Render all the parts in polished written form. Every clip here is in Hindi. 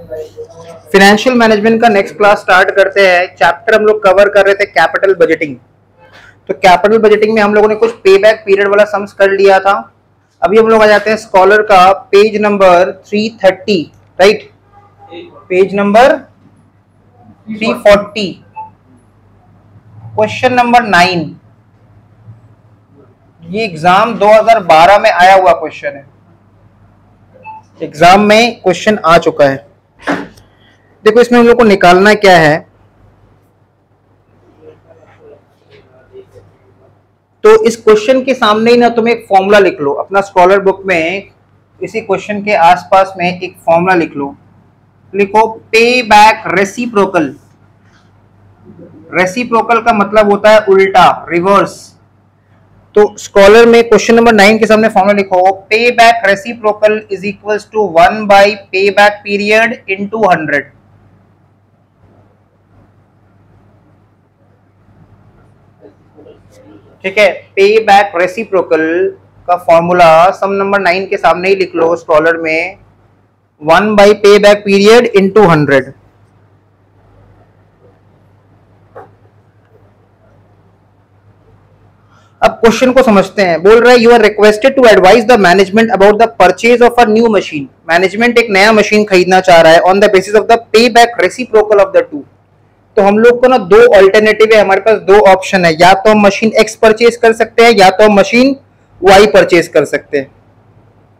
फाइनेंशियल मैनेजमेंट का नेक्स्ट क्लास स्टार्ट करते हैं। चैप्टर हम लोग कवर कर रहे थे कैपिटल बजटिंग। तो कैपिटल बजटिंग में हम लोगों ने कुछ पे बैक पीरियड वाला सम्स कर लिया था। अभी हम लोग आ जाते हैं स्कॉलर का page number 330, right, page number 340, question number 9। ये एग्जाम 2012 में आया हुआ क्वेश्चन है, एग्जाम में क्वेश्चन आ चुका है। देखो इसमें हम लोग को निकालना क्या है, तो इस क्वेश्चन के सामने ही ना तुम एक फॉर्मूला लिख लो अपना स्कॉलर बुक में। इसी क्वेश्चन के आसपास में एक फॉर्मूला लिख लो, लिखो पे बैक रेसिप्रोकल। रेसिप्रोकल का मतलब होता है उल्टा, रिवर्स। तो स्कॉलर में क्वेश्चन नंबर 9 के सामने फॉर्मूला लिखो, pay back reciprocal is equals to 1 by pay back period into 100। ठीक है, पे बैक रेसिप्रोकल का फॉर्मूला सम नंबर 9 के सामने ही लिख लो स्कॉलर में, 1 by pay back period into 100। अब क्वेश्चन को समझते हैं। बोल रहा है you are requested to advise the management about the purchase of a new machine. Management एक नया मशीन खरीदना चाह रहा है on the basis of the pay back reciprocal of the two. तो हम लोग को ना दो ऑल्टरनेटिव है, हमारे पास दो ऑप्शन है, या तो हम मशीन एक्स परचेज कर सकते हैं या तो हम मशीन वाई परचेज कर सकते हैं।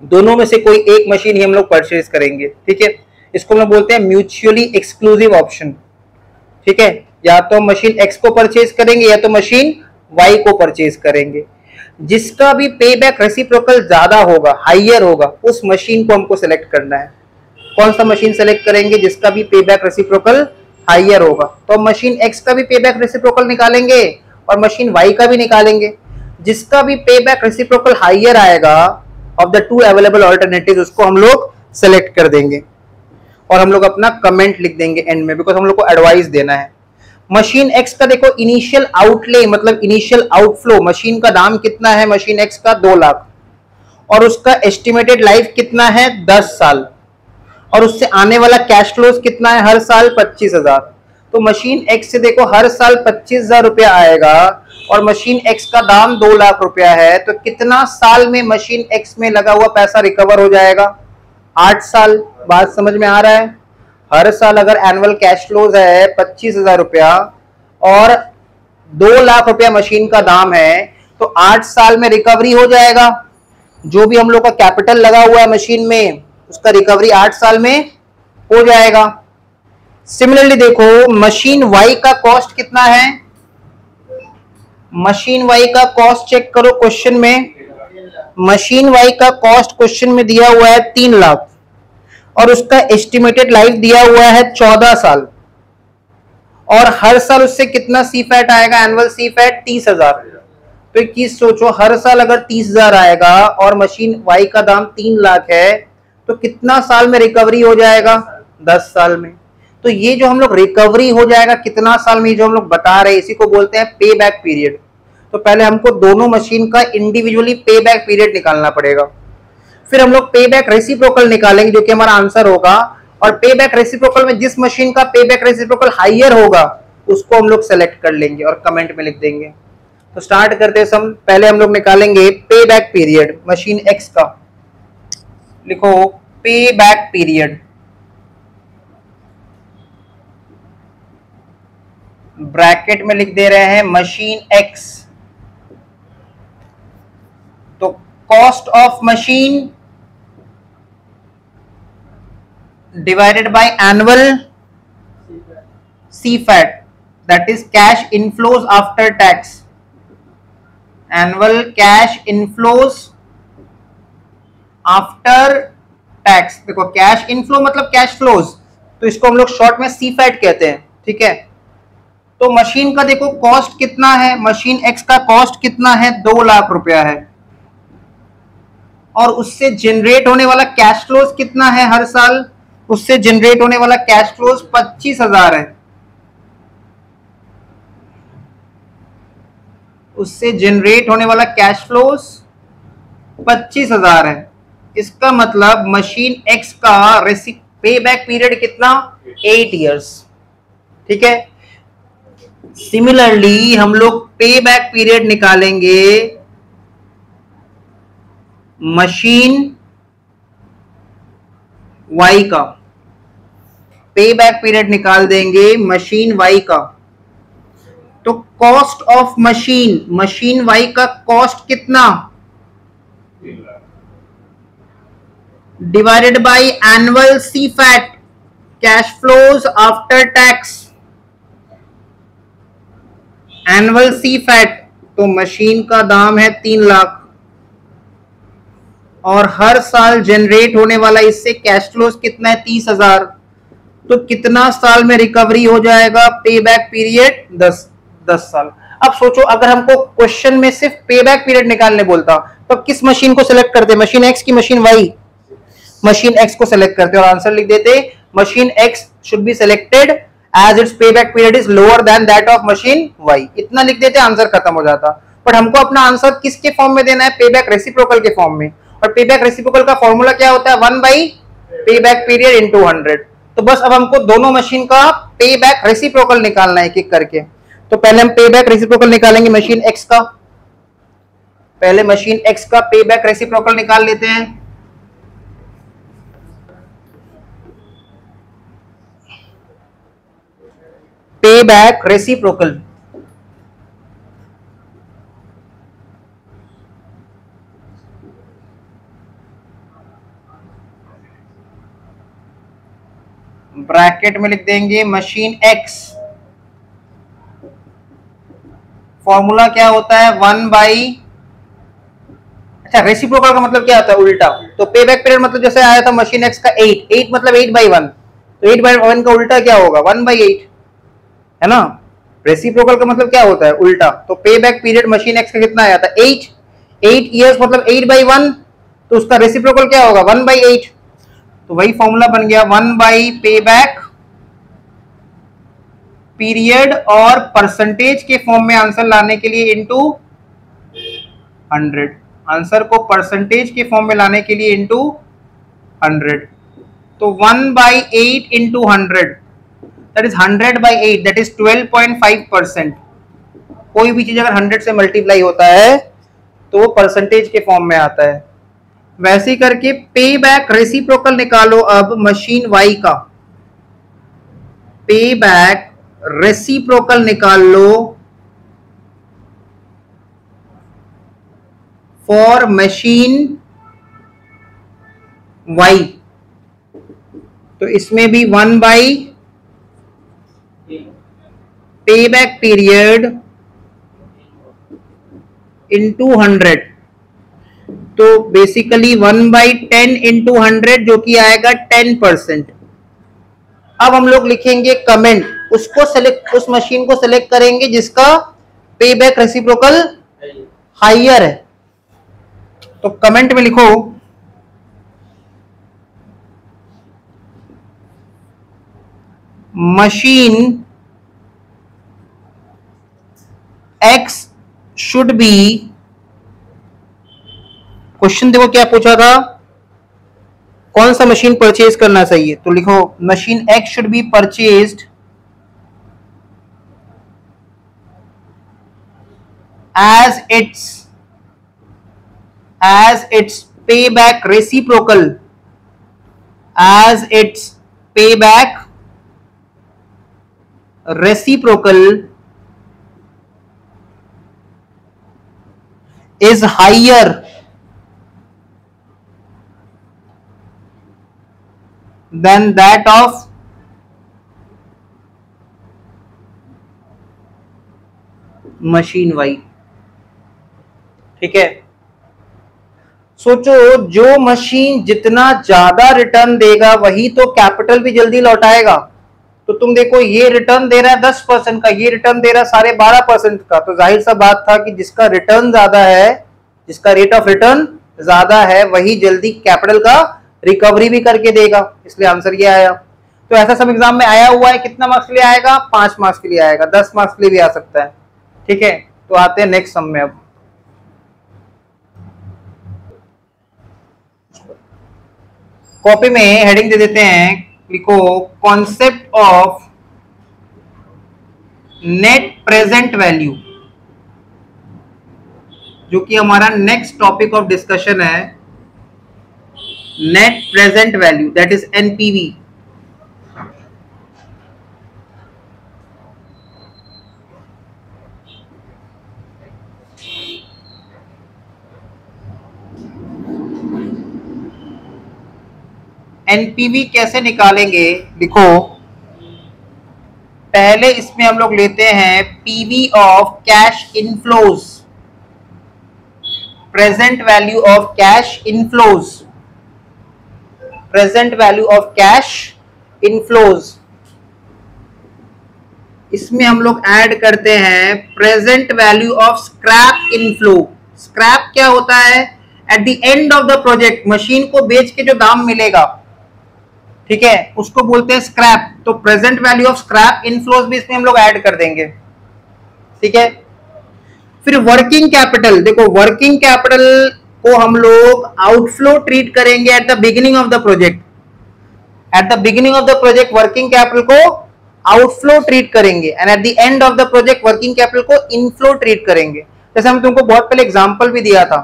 दोनों में से कोई एक मशीन ही हम लोग परचेज करेंगे। ठीक है, इसको हम लोग बोलते हैं म्यूचुअली एक्सक्लूसिव ऑप्शन। ठीक है, या तो हम मशीन एक्स को परचेज करेंगे या तो मशीन वाई को परचेज करेंगे। जिसका भी पे बैक रेसिप्रोकल ज्यादा होगा, हाइयर होगा, उस मशीन को हमको सिलेक्ट करना है। कौन सा मशीन सेलेक्ट करेंगे? जिसका भी पे बैक रेसिप्रोकल हाइयर होगा। तो मशीन एक्स का भी पे बैक रेसिप्रोकल निकालेंगे और मशीन वाई का भी निकालेंगे। जिसका भी पे बैक रेसिप्रोकल हाइयर आएगा of the to available alternative, उसको हम लोग सेलेक्ट कर देंगे और हम लोग अपना कमेंट लिख देंगे एंड में, बिकॉज हम लोग को एडवाइस देना है। मशीन एक्स का देखो इनिशियल आउटले मतलब इनिशियल आउटफ्लो, मशीन का दाम कितना है? मशीन एक्स का 2 लाख और उसका एस्टिमेटेड लाइफ कितना है? 10 साल। और उससे आने वाला कैश फ्लोज कितना है? हर साल 25,000। तो मशीन एक्स से देखो हर साल 25,000 रुपया आएगा और मशीन एक्स का दाम 2 लाख रुपया है। तो कितना साल में मशीन एक्स में लगा हुआ पैसा रिकवर हो जाएगा? 8 साल। बात समझ में आ रहा है? हर साल अगर एनुअल कैश फ्लोज है 25,000 रुपया और 2 लाख रुपया मशीन का दाम है, तो 8 साल में रिकवरी हो जाएगा। जो भी हम लोग का कैपिटल लगा हुआ है मशीन में, उसका रिकवरी 8 साल में हो जाएगा। सिमिलरली देखो मशीन वाई का कॉस्ट कितना है? मशीन वाई का कॉस्ट चेक करो क्वेश्चन में। मशीन वाई का कॉस्ट क्वेश्चन में दिया हुआ है 3 लाख और उसका एस्टिमेटेड लाइफ दिया हुआ है 14 साल और हर साल उससे कितना सी फैट आएगा? एनुअल सी फैट 30,000। तो एक चीज सोचो, हर साल अगर 30,000 आएगा और मशीन वाई का दाम 3 लाख है, तो कितना साल में रिकवरी हो जाएगा? 10 साल में। तो ये जो हम लोग रिकवरी हो जाएगा कितना साल में, जो हम लोग बता रहे हैं, इसी को बोलते हैं पे बैक पीरियड। तो पहले हमको दोनों मशीन का इंडिविजुअली पे बैक पीरियड निकालना पड़ेगा, फिर हम लोग पे बैक रेसिप्रोकल निकालेंगे जो कि हमारा आंसर होगा। और पे बैक रेसिप्रोकल में जिस मशीन का पे बैक रेसिप्रोकल हाइयर होगा उसको हम लोग सेलेक्ट कर लेंगे और कमेंट में लिख देंगे। तो स्टार्ट करते हैं। पहले हम लोग निकालेंगे पे बैक पीरियड मशीन एक्स का। लिखो पे बैक पीरियड, ब्रैकेट में लिख दे रहे हैं मशीन एक्स। तो cost of machine divided by annual CFAT, that is cash inflows after tax. Annual cash inflows after tax. देखो कैश इनफ्लो मतलब कैश फ्लोज, तो इसको हम लोग शॉर्ट में सी फैट कहते हैं। ठीक है, तो मशीन का देखो कॉस्ट कितना है? मशीन एक्स का कॉस्ट कितना है? 2 लाख रुपया है और उससे जनरेट होने वाला कैश फ्लोज कितना है? हर साल उससे जनरेट होने वाला कैश फ्लोज 25,000 है। उससे जनरेट होने वाला कैश फ्लोज 25,000 है। इसका मतलब मशीन एक्स का पे बैक पीरियड कितना, 8 years। ठीक है, सिमिलरली हम लोग पे बैक पीरियड निकालेंगे मशीन वाई का, पे बैक पीरियड निकाल देंगे मशीन वाई का। तो cost of machine, machine Y का कॉस्ट कितना, divided by annual CFAT cash flows after tax, annual CFAT. तो मशीन का दाम है 3 लाख और हर साल जनरेट होने वाला इससे कैश फ्लोज कितना है, 30,000। तो कितना साल में रिकवरी हो जाएगा, पे बैक पीरियड 10 साल। अब सोचो अगर हमको क्वेश्चन में सिर्फ पे बैक पीरियड निकालने बोलता तो किस मशीन को सिलेक्ट करते, मशीन एक्स की मशीन वाई, मशीन एक्स को सिलेक्ट करते और आंसर लिख देते machine X should be selected as its pay back period is lower than that of machine Y, इतना लिख देते, आंसर खत्म हो जाता। बट हमको अपना आंसर किसके फॉर्म में देना है, पे बैक रेसिप्रोकल के फॉर्म में। और पे बैक रेसिप्रोकल का फॉर्मूला क्या होता है, 1 by pay back period into 100। तो बस अब हमको दोनों मशीन का पे बैक रेसिप्रोकल निकालना है एक एक करके। तो पहले हम पे बैक रेसिप्रोकल निकालेंगे मशीन एक्स का, पहले मशीन एक्स का पे बैक रेसिप्रोकल निकाल लेते हैं। पे बैक रेसिप्रोकल, ब्रैकेट में लिख देंगे मशीन एक्स, फॉर्मूला क्या होता है 1 बाई, अच्छा रेसिप्रोकल का मतलब क्या होता है उल्टा। तो पे बैक पीरियड मतलब जैसे आया था मशीन एक्स का 8 मतलब 8/1, तो 8/1 का उल्टा क्या होगा 1/8, है ना। रेसिप्रोकल का मतलब क्या होता है उल्टा। तो पे बैक पीरियड मशीन एक्स का कितना आया था 8 years मतलब 8/1, तो उसका रेसिप्रोकल क्या होगा 1/8। तो वही फॉर्मूला बन गया 1 बाई पे बैक पीरियड और परसेंटेज के फॉर्म में आंसर लाने के लिए इंटू 100, आंसर को परसेंटेज के फॉर्म में लाने के लिए इंटू 100। तो 1/8 into 100 that is 100/8 that is 12.5%। कोई भी चीज अगर 100 से मल्टीप्लाई होता है तो वो परसेंटेज के फॉर्म में आता है। वैसे करके पे बैक रेसिप्रोकल निकालो अब मशीन वाई का, पे बैक रेसिप्रोकल निकाल लो फॉर मशीन वाई। तो इसमें भी 1 by pay back period into 100, तो बेसिकली 1/10 इंटू 100 जो कि आएगा 10%। अब हम लोग लिखेंगे कमेंट, उसको सेलेक्ट, उस मशीन को सेलेक्ट करेंगे जिसका पे बैक रेसिप्रोकल हायर है। तो कमेंट में लिखो machine X should B, question देखो क्या पूछा था, कौन सा मशीन परचेज करना चाहिए। तो लिखो machine X should B purchased as its payback reciprocal, as its payback reciprocal is higher than that of machine Y. ठीक है, सोचो जो मशीन जितना ज्यादा रिटर्न देगा वही तो कैपिटल भी जल्दी लौटाएगा। तो तुम देखो ये रिटर्न दे रहा है 10% का, ये रिटर्न दे रहा है 12.5% का, तो जाहिर सा बात था कि जिसका रिटर्न ज्यादा है, जिसका रेट ऑफ रिटर्न ज्यादा है वही जल्दी कैपिटल का रिकवरी भी करके देगा, इसलिए आंसर ये आया। तो ऐसा सब एग्जाम में आया हुआ है, कितना मार्क्स के लिए आएगा 5 मार्क्स के लिए आएगा, 10 मार्क्स के लिए भी आ सकता है। ठीक है, तो आते हैं नेक्स्ट सम में। अब कॉपी में हेडिंग दे देते हैं लिखो concept of net present value, जो कि हमारा नेक्स्ट टॉपिक ऑफ डिस्कशन है, net present value that is NPV. NPV कैसे निकालेंगे, लिखो पहले इसमें हम लोग लेते हैं PV of cash inflows, present value of cash inflows, present value of cash inflows. इसमें हम लोग ऐड करते हैं present value of scrap inflow. Scrap क्या होता है, eight the end of the project machine को बेच के जो दाम मिलेगा, ठीक है, उसको बोलते हैं स्क्रैप। तो present value of scrap inflows भी इसमें हम लोग ऐड कर देंगे, ठीक है। फिर वर्किंग कैपिटल, देखो वर्किंग कैपिटल को हम लोग आउटफ्लो ट्रीट करेंगे at the beginning of the project. At the beginning of the project working capital को आउटफ्लो ट्रीट करेंगे and eight the end of the project working capital को इनफ्लो ट्रीट करेंगे। जैसे हम तुमको बहुत पहले एग्जांपल भी दिया था,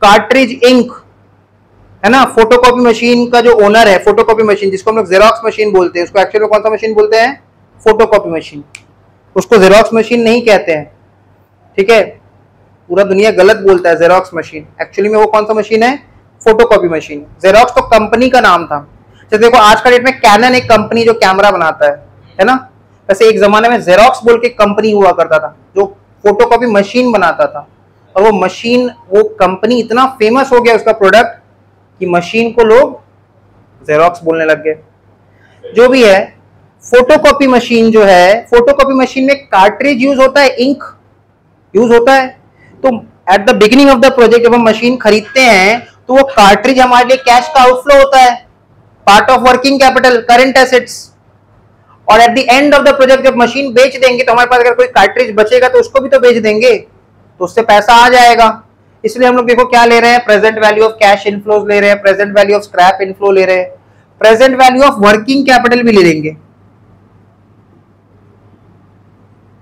कार्ट्रिज इंक है ना, फोटोकॉपी मशीन का जो ओनर है, फोटोकॉपी मशीन जिसको हम लोग जेरोक्स मशीन बोलते हैं, उसको एक्चुअली में कौन सा मशीन बोलते हैं, फोटोकॉपी मशीन। उसको जेरोक्स मशीन नहीं कहते हैं, ठीक है, पूरा दुनिया गलत बोलता है जेरोक्स मशीन। एक्चुअली में वो कौन सा मशीन है, फोटोकॉपी मशीन। जेरोक्स तो कंपनी का नाम था। जैसे देखो आज का डेट में कैनन एक कंपनी जो कैमरा बनाता है ना, वैसे एक जमाने में जेरोक्स बोल के कंपनी हुआ करता था जो फोटोकॉपी मशीन बनाता था। और वो मशीन, वो कंपनी इतना फेमस हो गया उसका प्रोडक्ट कि मशीन को लोग जेरोक्स बोलने लग गए। जो भी है, फोटोकॉपी मशीन जो है, फोटोकॉपी मशीन में कार्ट्रिज यूज होता है, इंक यूज होता है। तो at the beginning of the project जब हम मशीन खरीदते हैं तो वो कार्ट्रिज हमारे लिए कैश का आउटफ्लो होता है, part of working capital, current assets. और at the end of the project जब मशीन बेच देंगे तो हमारे पास अगर कोई कार्ट्रिज बचेगा तो उसको भी तो बेच देंगे, तो उससे पैसा आ जाएगा। इसलिए हम लोग देखो क्या ले रहे हैं, present value of cash inflows ले रहे हैं, present value of scrap inflow ले रहे हैं, present value of working capital भी ले लेंगे,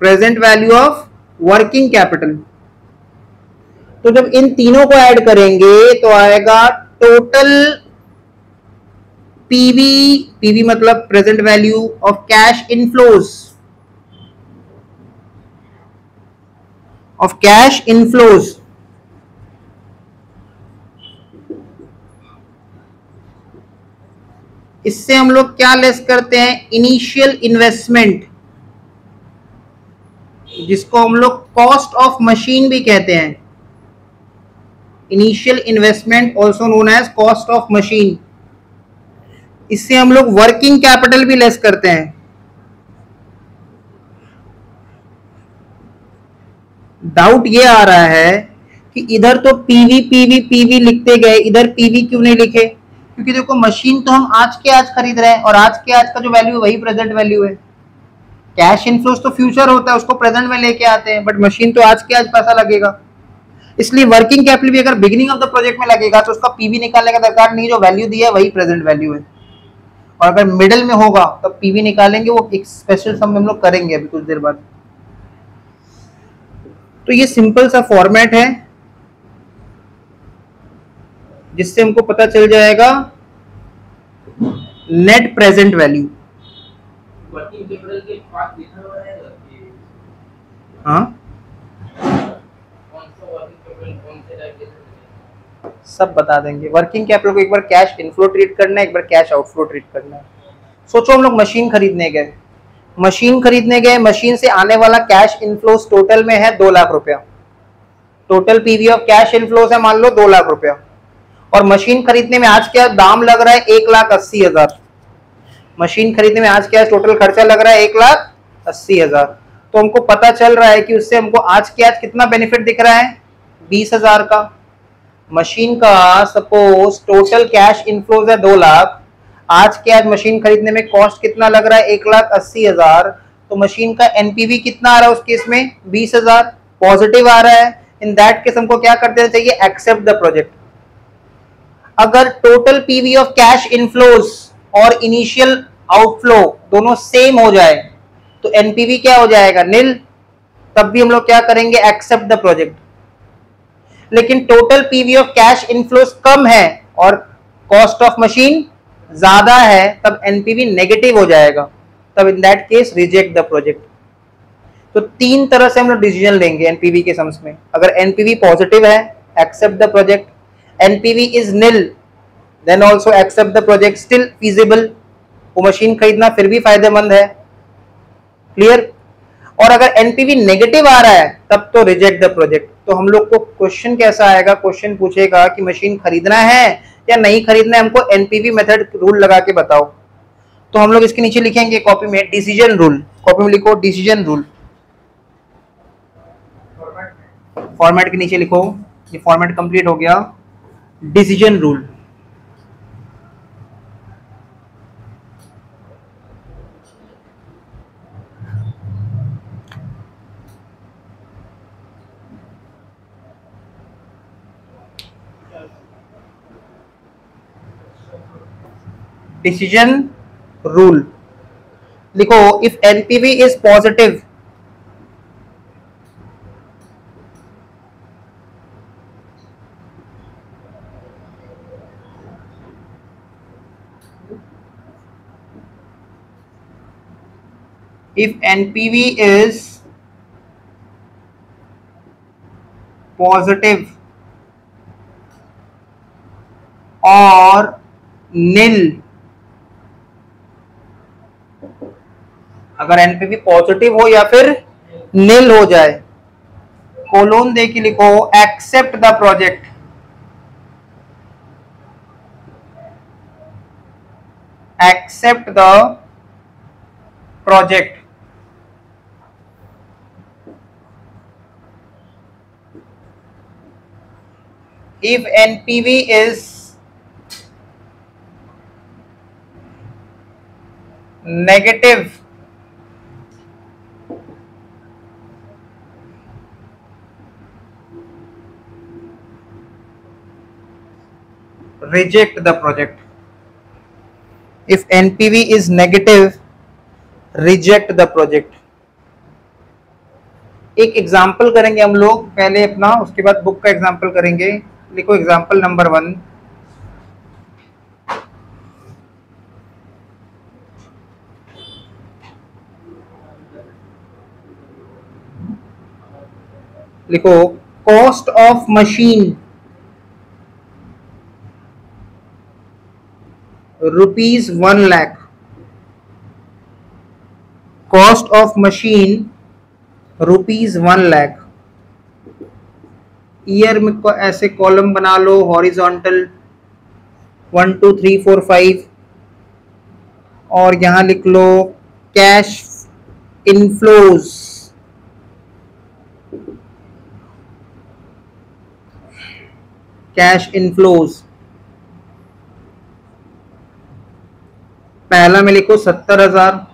present value of working capital. तो जब इन तीनों को ऐड करेंगे तो आएगा टोटल पीवी, पीवी मतलब present value of cash inflows, of cash inflows. इससे हम लोग क्या लेस करते हैं, इनिशियल इन्वेस्टमेंट, जिसको हम लोग कॉस्ट ऑफ मशीन भी कहते हैं। Initial investment also known as cost of machine. इससे हम लोग वर्किंग कैपिटल भी लेस करते हैं। डाउट ये आ रहा है कि इधर तो पीवी पीवी पीवी लिखते गए, इधर पीवी क्यों नहीं लिखे? क्योंकि देखो मशीन तो हम आज के आज खरीद रहे हैं और आज के आज का जो वैल्यू है वही प्रेजेंट वैल्यू है। कैश इनफ्लोज तो फ्यूचर होता है, उसको प्रेजेंट में लेके आते हैं, बट मशीन तो आज के आज पैसा लगेगा। इसलिए वर्किंग कैपिटल भी अगर बिगिनिंग ऑफ द प्रोजेक्ट में लगेगा तो उसका पीवी निकालने का दरकार नहीं, जो वैल्यू दी है वही प्रेजेंट वैल्यू है। और अगर मिडिल में होगा तो पीवी निकालेंगे, वो एक स्पेशल सम हम लोग करेंगे अभी कुछ देर बाद। तो ये सिंपल सा फॉर्मेट है जिससे हमको पता चल जाएगा नेट प्रेजेंट वैल्यू। हाँ सब बता देंगे। वर्किंग कैपिटल को एक बार कैश इनफ्लो ट्रीट करना है, एक बार कैश आउटफ्लो ट्रीट करना है। सोचो हम लोग मशीन खरीदने गए, मशीन से आने वाला कैश इनफ्लोस टोटल में है 2 लाख रुपया। Total PV of cash inflows है मान लो 2 लाख रुपया, और मशीन खरीदने में आज क्या दाम लग रहा है 1,80,000। मशीन खरीदने में आज क्या टोटल खर्चा लग रहा है 1,80,000। तो हमको पता चल रहा है कि उससे हमको आज के आज कितना बेनिफिट दिख रहा है, 20,000 का। मशीन का सपोज टोटल कैश इनफ्लोज है 2 लाख, आज के आज मशीन खरीदने में कॉस्ट कितना लग रहा है 1,80,000। तो मशीन का एनपीवी कितना आ रहा है उस केस में 20,000 पॉजिटिव आ रहा है। इन दैट केस हमको क्या कर देना चाहिए, एक्सेप्ट द प्रोजेक्ट। अगर total PV of cash inflows और इनिशियल आउटफ्लो दोनों सेम हो जाए तो एनपीवी क्या हो जाएगा, नील। तब भी हम लोग क्या करेंगे, एक्सेप्ट द प्रोजेक्ट। लेकिन total PV of cash inflows कम है और कॉस्ट ऑफ मशीन ज्यादा है, तब एनपीवी नेगेटिव हो जाएगा, तब in that case reject the project. तो तीन तरह से हम लोग डिसीजन लेंगे एनपीवी के सम्स में। अगर एनपीवी पॉजिटिव है, accept the project. NPV is nil, then also accept the project, still feasible, वो मशीन खरीदना फिर भी फायदेमंद है। क्लियर। और अगर एनपीवी नेगेटिव आ रहा है तब तो रिजेक्ट द प्रोजेक्ट। तो हम लोग को क्वेश्चन कैसा आएगा, क्वेश्चन पूछेगा कि मशीन खरीदना है या नहीं खरीदना है, हमको एनपीवी मेथड रूल लगा के बताओ। तो हम लोग इसके नीचे लिखेंगे कॉपी में डिसीजन रूल, कॉपी में लिखो डिसीजन रूल, फॉर्मेट के नीचे लिखो, ये फॉर्मेट कंप्लीट हो गया, डिसीजन रूल। डिसीजन रूल लिखो, if NPV is positive, if NPV is positive or nil, अगर एनपीवी पॉजिटिव हो या फिर निल हो जाए, कोलोन दे के लिखो accept the project, accept the project. if NPV is negative reject the project, if NPV is negative reject the project। एक एग्जाम्पल करेंगे हम लोग पहले अपना, उसके बाद बुक का एग्जाम्पल करेंगे। लिखो एग्जाम्पल नंबर 1, लिखो cost of machine ₹1,00,000, cost of machine ₹1,00,000। Year में ऐसे कॉलम बना लो हॉरिजॉन्टल 1 2 3 4 5, और यहां लिख लो कैश इनफ्लोज, कैश इनफ्लोज। पहला में लिखो 70,000,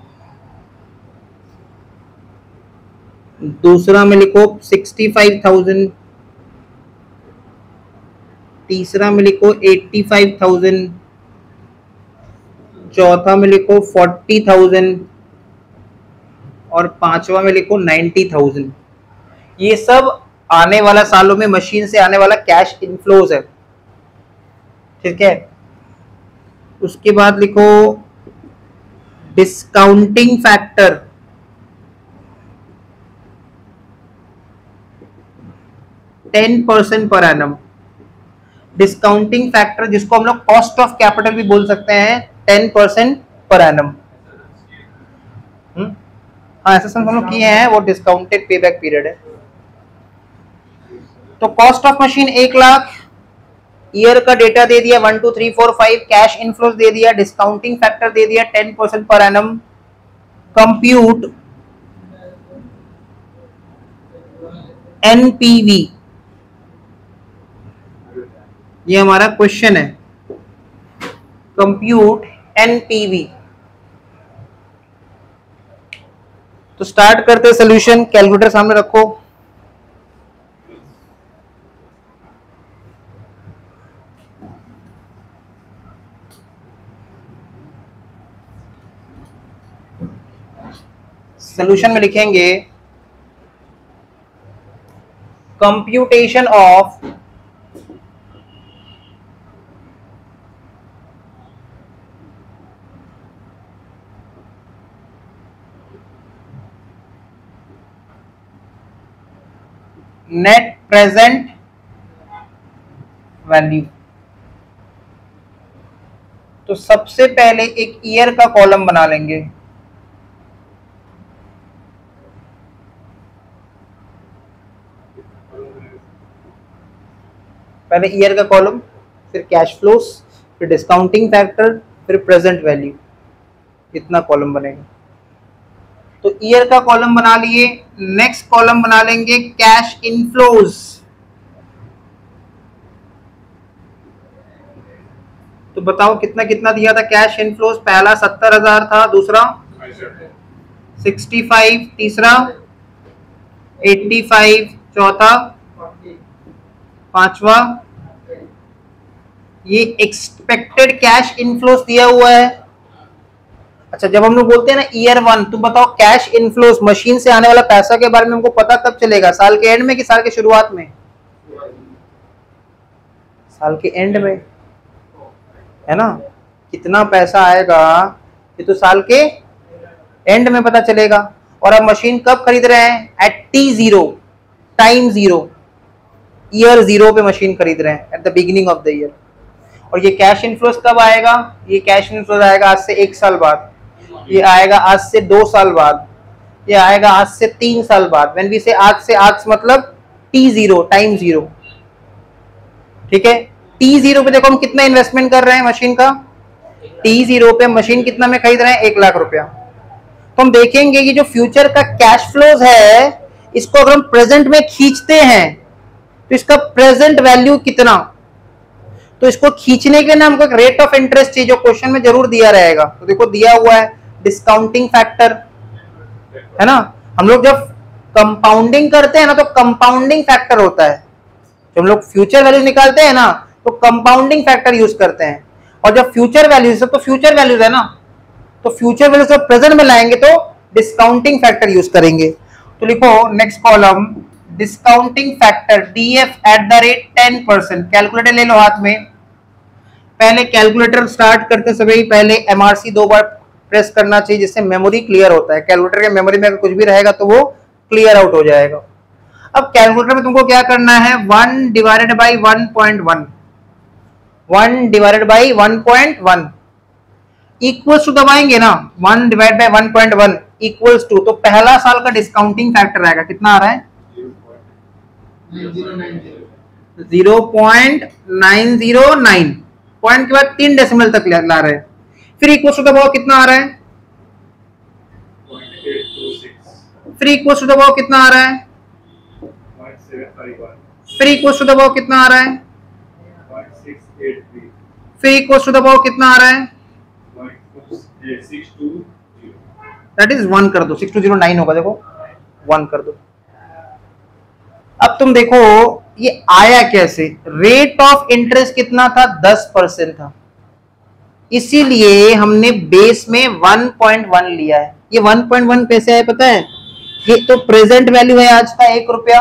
दूसरा में लिखो 65,000, तीसरा में लिखो 85,000, चौथा में लिखो 40,000 और पांचवा में लिखो 90,000। ये सब आने वाला सालों में मशीन से आने वाला कैश इनफ्लोज है, ठीक है। उसके बाद लिखो discounting factor, %10 per annum. Discounting factor जिसको हम लोग कॉस्ट ऑफ कैपिटल भी बोल सकते हैं, 10% पर एनम। हाँ, ऐसा हम लोग किए हैं, वो डिस्काउंटेड पेबैक पीरियड है। तो कॉस्ट ऑफ मशीन 1,00,000, ईयर का डेटा दे दिया 1 2 3 4 5, कैश इनफ्लोज दे दिया, डिस्काउंटिंग फैक्टर दे दिया 10% पर एनम। कंप्यूट एनपीवी, ये हमारा क्वेश्चन है, कंप्यूट एनपीवी। तो स्टार्ट करते सॉल्यूशन, कैलकुलेटर सामने रखो। सोल्यूशन में लिखेंगे computation of net present value. तो सबसे पहले एक ईयर का कॉलम बना लेंगे, पहले ईयर का कॉलम, फिर कैश फ्लोस, फिर डिस्काउंटिंग फैक्टर, फिर प्रेजेंट वैल्यू, इतना कॉलम बनेगा। तो ईयर का कॉलम बना लिए, नेक्स्ट कॉलम बना लेंगे कैश इनफ्लोज। तो बताओ कितना कितना दिया था कैश इनफ्लोज? पहला 70,000 था, दूसरा 65, तीसरा 85, चौथा, पांचवा ये एक्सपेक्टेड कैश इनफ्लोज दिया हुआ है। अच्छा, जब हम लोग बोलते हैं ना ईयर 1, तुम बताओ कैश इनफ्लोज मशीन से आने वाला पैसा के बारे में हमको पता कब चलेगा? साल के एंड में कि साल के शुरुआत में? साल के एंड में, है ना? कितना पैसा आएगा ये तो साल के एंड में पता चलेगा। और अब मशीन कब खरीद रहे हैं? एट T0, टाइम 0, ईयर 0 पे मशीन खरीद रहे हैं, at the beginning of the year. और ये कैश इनफ्लोज कब आएगा? ये कैश इनफ्लोज आएगा आज से 1 साल बाद, ये आएगा आज से 2 साल बाद, ये आएगा आज से 3 साल बाद। व्हेन वी से आज से, आज मतलब T0, टाइम 0, ठीक है? T0 पे देखो हम कितना इन्वेस्टमेंट कर रहे हैं मशीन का। T0 पे मशीन कितना में खरीद रहे हैं? 1 लाख रुपया। तो हम देखेंगे कि जो फ्यूचर का कैश फ्लोज है, इसको अगर हम प्रेजेंट में खींचते हैं तो इसका प्रेजेंट वैल्यू कितना? तो इसको खींचने के लिए ना हमको एक रेट ऑफ इंटरेस्ट चाहिए, जो क्वेश्चन में जरूर दिया रहेगा। तो देखो दिया हुआ है डिस्काउंटिंग फैक्टर, है ना? हम लोग जब कंपाउंडिंग करते हैं ना तो कंपाउंडिंग फैक्टर होता है। जब हम लोग फ्यूचर वैल्यूज निकालते हैं ना तो कंपाउंडिंग फैक्टर यूज करते हैं। और जब फ्यूचर वैल्यूज, तो फ्यूचर वैल्यूज है ना, तो फ्यूचर वैल्यूज जब प्रेजेंट में लाएंगे तो डिस्काउंटिंग फैक्टर यूज करेंगे। तो लिखो next column discounting factor DF at the rate 10%। Calculator ले लो हाथ में। पहले कैलकुलेटर स्टार्ट करते समय पहले MRC 2 बार प्रेस करना चाहिए, जिससे मेमोरी क्लियर होता है। कैलकुलेटर के मेमोरी में अगर कुछ भी रहेगा तो वो क्लियर आउट हो जाएगा। अब कैलकुलेटर में तुमको क्या करना है? 1 divided by 1.1, 1 divided by 1.1 equals to दबाएंगे ना, 1 डिवाइड बाई 1.1 इक्वल्स टू, तो पहला साल का डिस्काउंटिंग फैक्टर आएगा, कितना आ रहा है? 0.909, पॉइंट के बाद 3 डेसिमल तक ला रहे हैं। फिर इक्वल्स टू दबाओ, कितना आ रहा है? फिर इक्वल्स टू दबाओ, कितना आ रहा है? फिर इक्वल्स टू दबाओ, कितना आ रहा है? फिर इक्वल्स टू दबाओ, कितना आ रहा है? दैट इज 1 कर दो, 6209 होगा, देखो 1 कर दो। अब तुम देखो ये आया कैसे? रेट ऑफ इंटरेस्ट कितना था? 10% था, इसीलिए हमने बेस में 1.1 लिया है। ये 1.1 कैसे है पता है? ये तो प्रेजेंट वैल्यू है आज का 1 रुपया,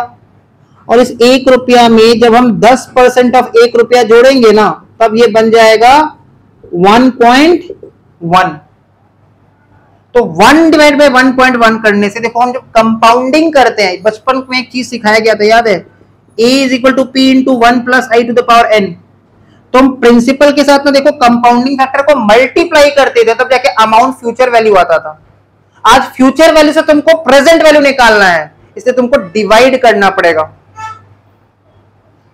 और इस 1 रुपया में जब हम 10% ऑफ 1 रुपया जोड़ेंगे ना, तब ये बन जाएगा 1.1। तो 1 डिवाइड बाई 1.1 करने से देखो, हम जब कंपाउंडिंग करते हैं, बचपन में एक चीज सिखाया गया था, याद है? A is equal to P into 1 plus I to the power n। तो हम प्रिंसिपल के साथ में देखो कंपाउंडिंग फैक्टर को मल्टीप्लाई करते थे, तब जाके अमाउंट फ्यूचर वैल्यू आता था। आज फ्यूचर वैल्यू से तुमको प्रेजेंट वैल्यू निकालना है, इसलिए तुमको डिवाइड करना पड़ेगा।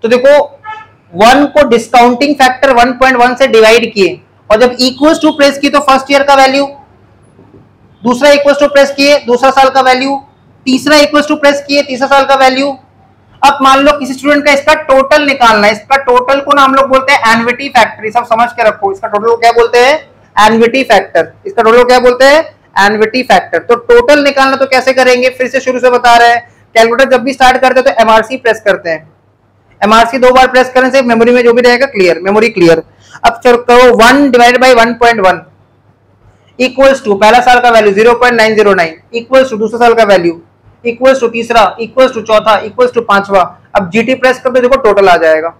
तो देखो 1 को डिस्काउंटिंग फैक्टर 1.1 से डिवाइड किए, और जब इक्वल्स टू प्रेस किए तो फर्स्ट ईयर का वैल्यू, दूसरा इक्वल्स टू प्रेस किए दूसरा साल का वैल्यू, तीसरा इक्वल्स टू प्रेस किए तीसरा साल का वैल्यू। अब मान लो किसी स्टूडेंट का इसका टोटल निकालना है, इसका टोटल को ना हम लोग बोलते हैं एन्युटी फैक्टर। सब समझ के रखो, इसका टोटल को क्या बोलते हैं? Annuity factor. इसका टोटल को क्या बोलते हैं? Annuity factor. तो टोटल निकालना तो कैसे करेंगे? फिर से शुरू से बता रहे हैं। कैलकुलेटर जब भी स्टार्ट करते हैं तो MRC प्रेस करते हैं, MRC 2 बार प्रेस करने से मेमोरी में जो भी रहेगा क्लियर, मेमोरी क्लियर। अब करो 1 डिवाइडेड बाई 1.1 इक्वल्स टू पहला साल का वैल्यू 0.909 इक्वल्स टू दूसरा साल का वैल्यू इक्वल्स टू तीसरा इक्वल्स टू चौथा इक्वल्स टू पांचवा। अब जीटी प्रेस कर दो, देखो टोटल आ जाएगा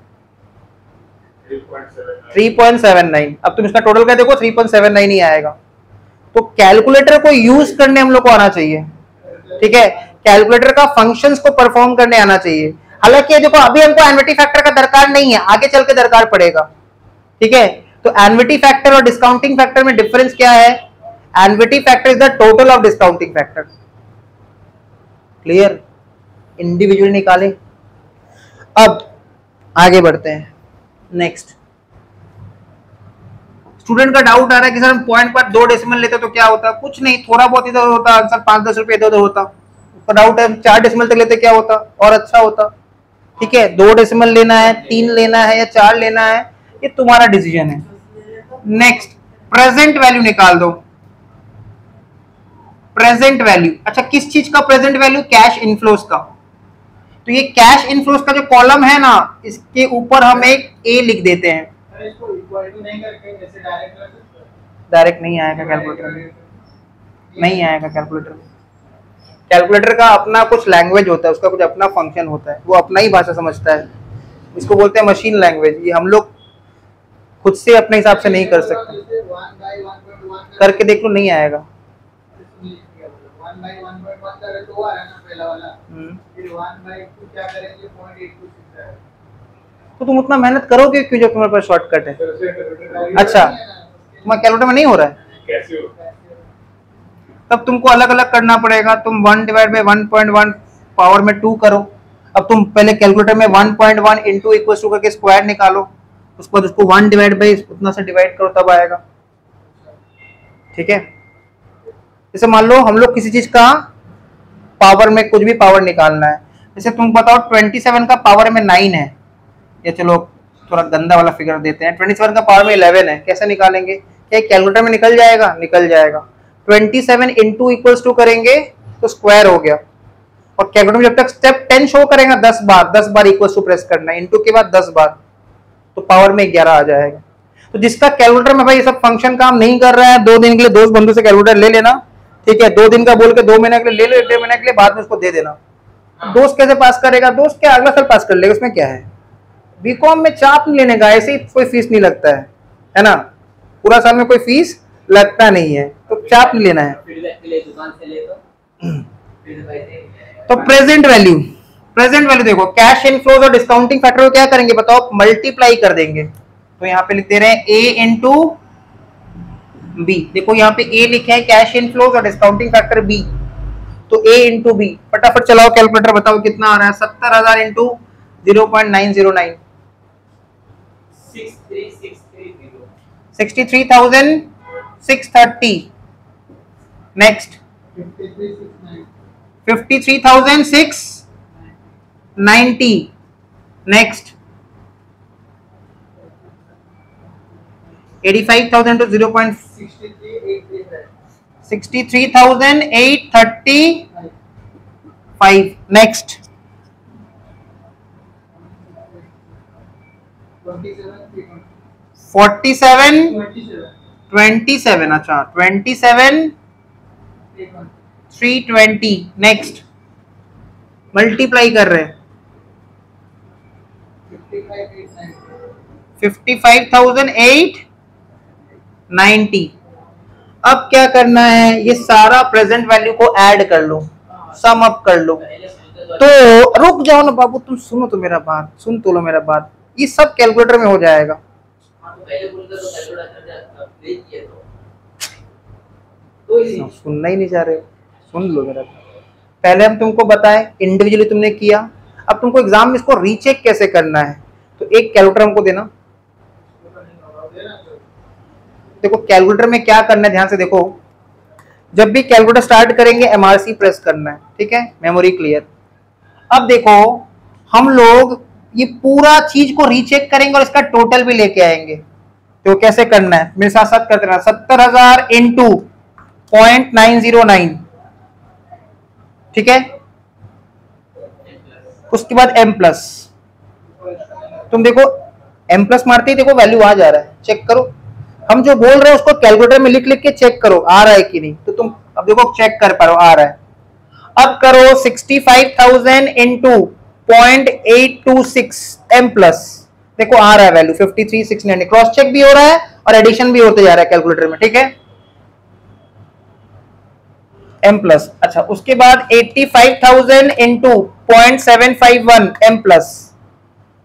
3.79। अब तुम इसका टोटल क्या देखो 3.79 ही आएगा। तो कैलकुलेटर को यूज करने हम लोग को आना चाहिए, ठीक है, कैलकुलेटर का फंक्शंस को परफॉर्म करने आना चाहिए। हालांकि देखो अभी हमको एन्युटी फैक्टर का दरकार नहीं है, आगे चल के दरकार पड़ेगा, ठीक है। तो एन्युटी फैक्टर और डिस्काउंटिंग फैक्टर में डिफरेंस क्या है? Annuity factor is the total of discounting factor. Clear? Individual निकालें। अब आगे बढ़ते हैं नेक्स्ट। स्टूडेंट का डाउट आ रहा है कि सर हम पॉइंट पर 2 डेसिमल लेते तो क्या होता? कुछ नहीं, थोड़ा बहुत इधर होता, आंसर 5-10 रुपए इधर होता। उसका डाउट है 4 डेसिमल तक लेते क्या होता और अच्छा होता, ठीक है। 2 डेसिमल लेना है, 3 लेना है या 4 लेना है, ये तुम्हारा डिसीजन है। नेक्स्ट, प्रेजेंट वैल्यू निकाल दो। प्रेजेंट वैल्यू, अच्छा किस चीज का प्रेजेंट वैल्यू? कैश इनफ्लोस का। तो ये कैश इनफ्लोस का जो कॉलम है ना, इसके ऊपर हम एक ए लिख देते हैं। इसको इक्वल टू नहीं करके जैसे डायरेक्ट नहीं आएगा कैलकुलेटर में, नहीं आएगा कैलकुलेटर में। कैलकुलेटर का अपना कुछ लैंग्वेज होता है, उसका कुछ अपना फंक्शन होता है, वो अपना ही भाषा समझता है। इसको बोलते हैं मशीन लैंग्वेज। ये हम लोग खुद से अपने हिसाब से नहीं कर सकते, करके देख लो नहीं आएगा। तो तुम उतना मेहनत करोगे क्यों जब तुम्हारे पास शॉर्टकट है? अच्छा, तुम्हारा कैलकुलेटर में नहीं हो रहा है, तब तुमको अलग अलग करना पड़ेगा। तुम 1/1.1 पावर में 2 करो। अब तुम पहले कैलकुलेटर में 1.1 इंटू इक्वल टू करके स्क्वायर निकालो, उसको 1 डिवाइड बाई उतना से डिवाइड करो, तब आएगा, ठीक है। जैसे मान लो हम लोग किसी चीज का पावर में कुछ भी पावर निकालना है, जैसे तुम बताओ 27 का पावर में 9 है, या चलो थोड़ा गंदा वाला फिगर देते हैं, 27 का पावर में 11 है, कैसे निकालेंगे? क्या कैलकुलेटर में निकल जाएगा? निकल जाएगा। 27 इंटू इक्वल्स टू करेंगे तो स्क्वायर हो गया, और कैलकुलेटर में जब तक स्टेप 10 शो करेगा 10 बार इक्वल्स टू प्रेस करना है, इंटू के बाद 10 बार, तो पावर में 11 आ जाएगा। तो जिसका कैलकुलेटर में भाई ये सब फंक्शन काम नहीं कर रहा है, 2 दिन के लिए दोस्त बंधु से कैलकुलेटर ले लेना, ठीक है। 2 दिन का बोल के 2 महीने के लिए ले लो, 1.5 महीने के लिए, बाद में उसको दे देना। दोस्त कैसे पास करेगा? दोस्त क्या अगला साल पास कर लेगा, उसमें क्या है। बीकॉम में चाप नहीं लेने का, ऐसे ही कोई फीस नहीं लगता है ना, पूरा साल में कोई फीस लगता नहीं है, तो चाप नहीं लेना है। तो प्रेजेंट वैल्यू देखो, कैश इनफ्लोज और डिस्काउंटिंग फैक्टर को क्या करेंगे बताओ? मल्टीप्लाई कर देंगे। तो यहाँ पे लिख दे रहे हैं ए इंटू बी। देखो यहाँ पे ए लिखे है कैश इनफ्लोज और डिस्काउंटिंग फैक्टर बी, तो ए इंटू बी। फटाफट चलाओ कैलकुलेटर, बताओ कितना आ रहा है? 70,000 into 0.909, 63,630। Next 53,690। Next 85,000 to 63,835। Next 27, अच्छा 27,320। नेक्स्ट मल्टीप्लाई कर रहे हैं 55,890। अब क्या करना है? ये सारा प्रेजेंट वैल्यू को ऐड कर लो, सम अप कर लो। तो रुक जाओ ना बाबू, तुम सुनो तो मेरा बात, सुन तो लो मेरा बात, ये सब कैलकुलेटर में हो जाएगा। सुनना ही नहीं चाह रहे, सुन लो मेरा। पहले हम तुमको बताएं, इंडिविजुअली तुमने किया, अब तुमको एग्जाम में इसको रीचेक कैसे करना है, तो एक कैलकुलेटर हमको देना। देखो कैलकुलेटर में क्या करना है, ध्यान से देखो। जब भी कैलकुलेटर स्टार्ट करेंगे एमआरसी प्रेस करना है, ठीक है, मेमोरी क्लियर। अब देखो हम लोग ये पूरा चीज को रीचेक करेंगे और इसका टोटल भी लेके आएंगे। तो कैसे करना है मेरे साथ साथ करते रहना। 70,000 इंटू 0.909, ठीक है। उसके बाद एम प्लस, तुम देखो एम प्लस मारते ही देखो वैल्यू आ जा रहा है, चेक करो। हम जो बोल रहे हैं उसको कैलकुलेटर में लिख लिख के चेक करो आ रहा है कि नहीं। तो तुम अब देखो चेक कर पा रहे हो आ रहा है। अब करो 65,000 इंटू 0.826 एम प्लस, देखो आ रहा है वैल्यू 53,690। क्रॉस चेक भी हो रहा है और एडिशन भी होते जा रहा है कैलकुलेटर में, ठीक है। एम प्लस, अच्छा उसके बाद 85,000 इंटू 0.751 एम प्लस,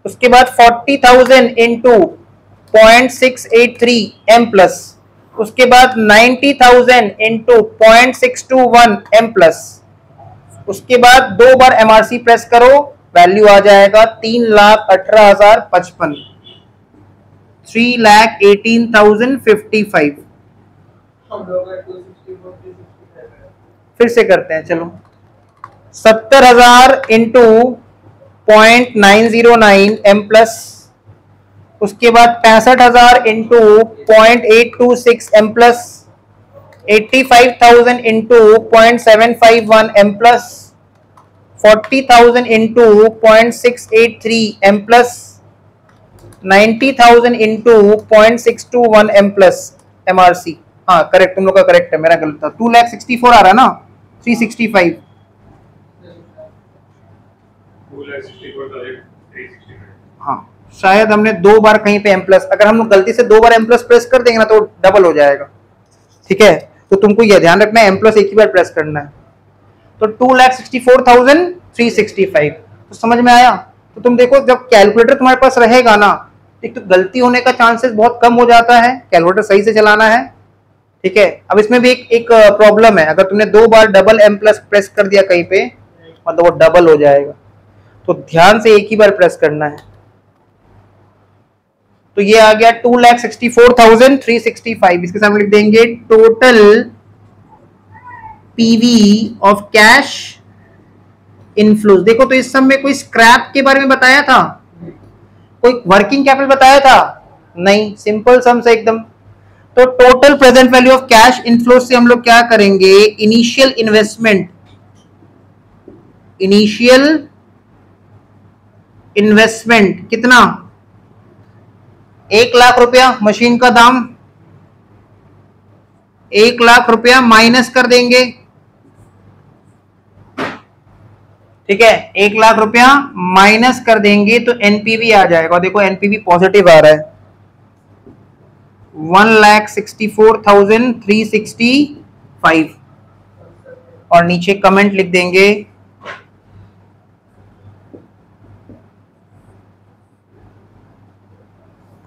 उसके बाद 40,000 इंटू 0.683 एम प्लस, उसके बाद 90,000 इंटू 0.621 एम प्लस, उसके बाद 2 बार एमआरसी प्रेस करो, वैल्यू आ जाएगा 3,18,055, 3,18,055। फिर से करते हैं, चलो 70,000 इंटू 0.909 एम प्लस, उसके बाद 65,000 into 0.826 M plus, 85,000 into 0.751 M plus, 40,000 into 0.683 M plus, 90,000 into 0.621 M plus MRC. हाँ करेक्ट, तुम लोग का करेक्ट है, मेरा गलत था। 2,64,00,000 आ रहा है ना, 365। हाँ शायद हमने 2 बार कहीं पे एम प्लस, अगर हम लोग गलती से 2 बार एम प्लस प्रेस कर देंगे ना तो डबल हो जाएगा, ठीक है। तो तुमको यह ध्यान रखना है एम प्लस एक ही बार प्रेस करना है। तो 2,64,365, तो समझ में आया। तो तुम देखो जब कैलकुलेटर तुम्हारे पास रहेगा ना, एक तो गलती होने का चांसेस बहुत कम हो जाता है, कैलकुलेटर सही से चलाना है, ठीक है। अब इसमें भी एक प्रॉब्लम है, अगर तुमने 2 बार डबल एम प्लस प्रेस कर दिया कहीं पे, मतलब वो डबल हो जाएगा, तो ध्यान से एक ही बार प्रेस करना है। तो ये आ गया 2,64,365। इसके सामने लिख देंगे total PV of cash inflows. देखो तो इस सब में कोई स्क्रैप के बारे में बताया था, कोई वर्किंग कैपिटल बताया था नहीं, सिंपल सम से एकदम। तो total present value of cash inflows से हम लोग क्या करेंगे, इनिशियल इन्वेस्टमेंट, इनिशियल इन्वेस्टमेंट कितना, 1,00,000 रुपया मशीन का दाम, 1,00,000 रुपया माइनस कर देंगे, ठीक है। 1,00,000 रुपया माइनस कर देंगे तो एनपीवी आ जाएगा। देखो एनपीवी पॉजिटिव आ रहा है, 1,64,365। और नीचे कमेंट लिख देंगे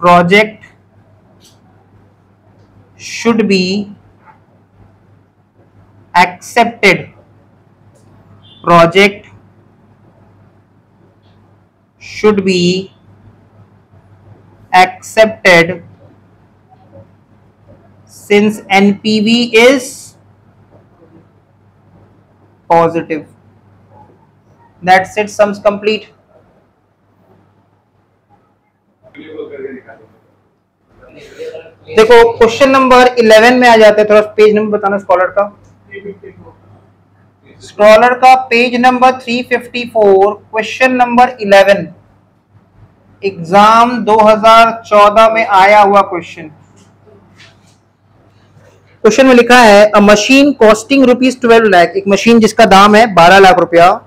project should be accepted, project should be accepted since NPV is positive. That's it, sums complete. देखो क्वेश्चन नंबर 11 में आ जाते हैं, थोड़ा पेज नंबर बताना स्कॉलर का। स्कॉलर का page number 354, question number 11, exam 2014 में आया हुआ क्वेश्चन। क्वेश्चन में लिखा है अ मशीन कॉस्टिंग ₹12 लाख, एक मशीन जिसका दाम है 12 लाख रुपया,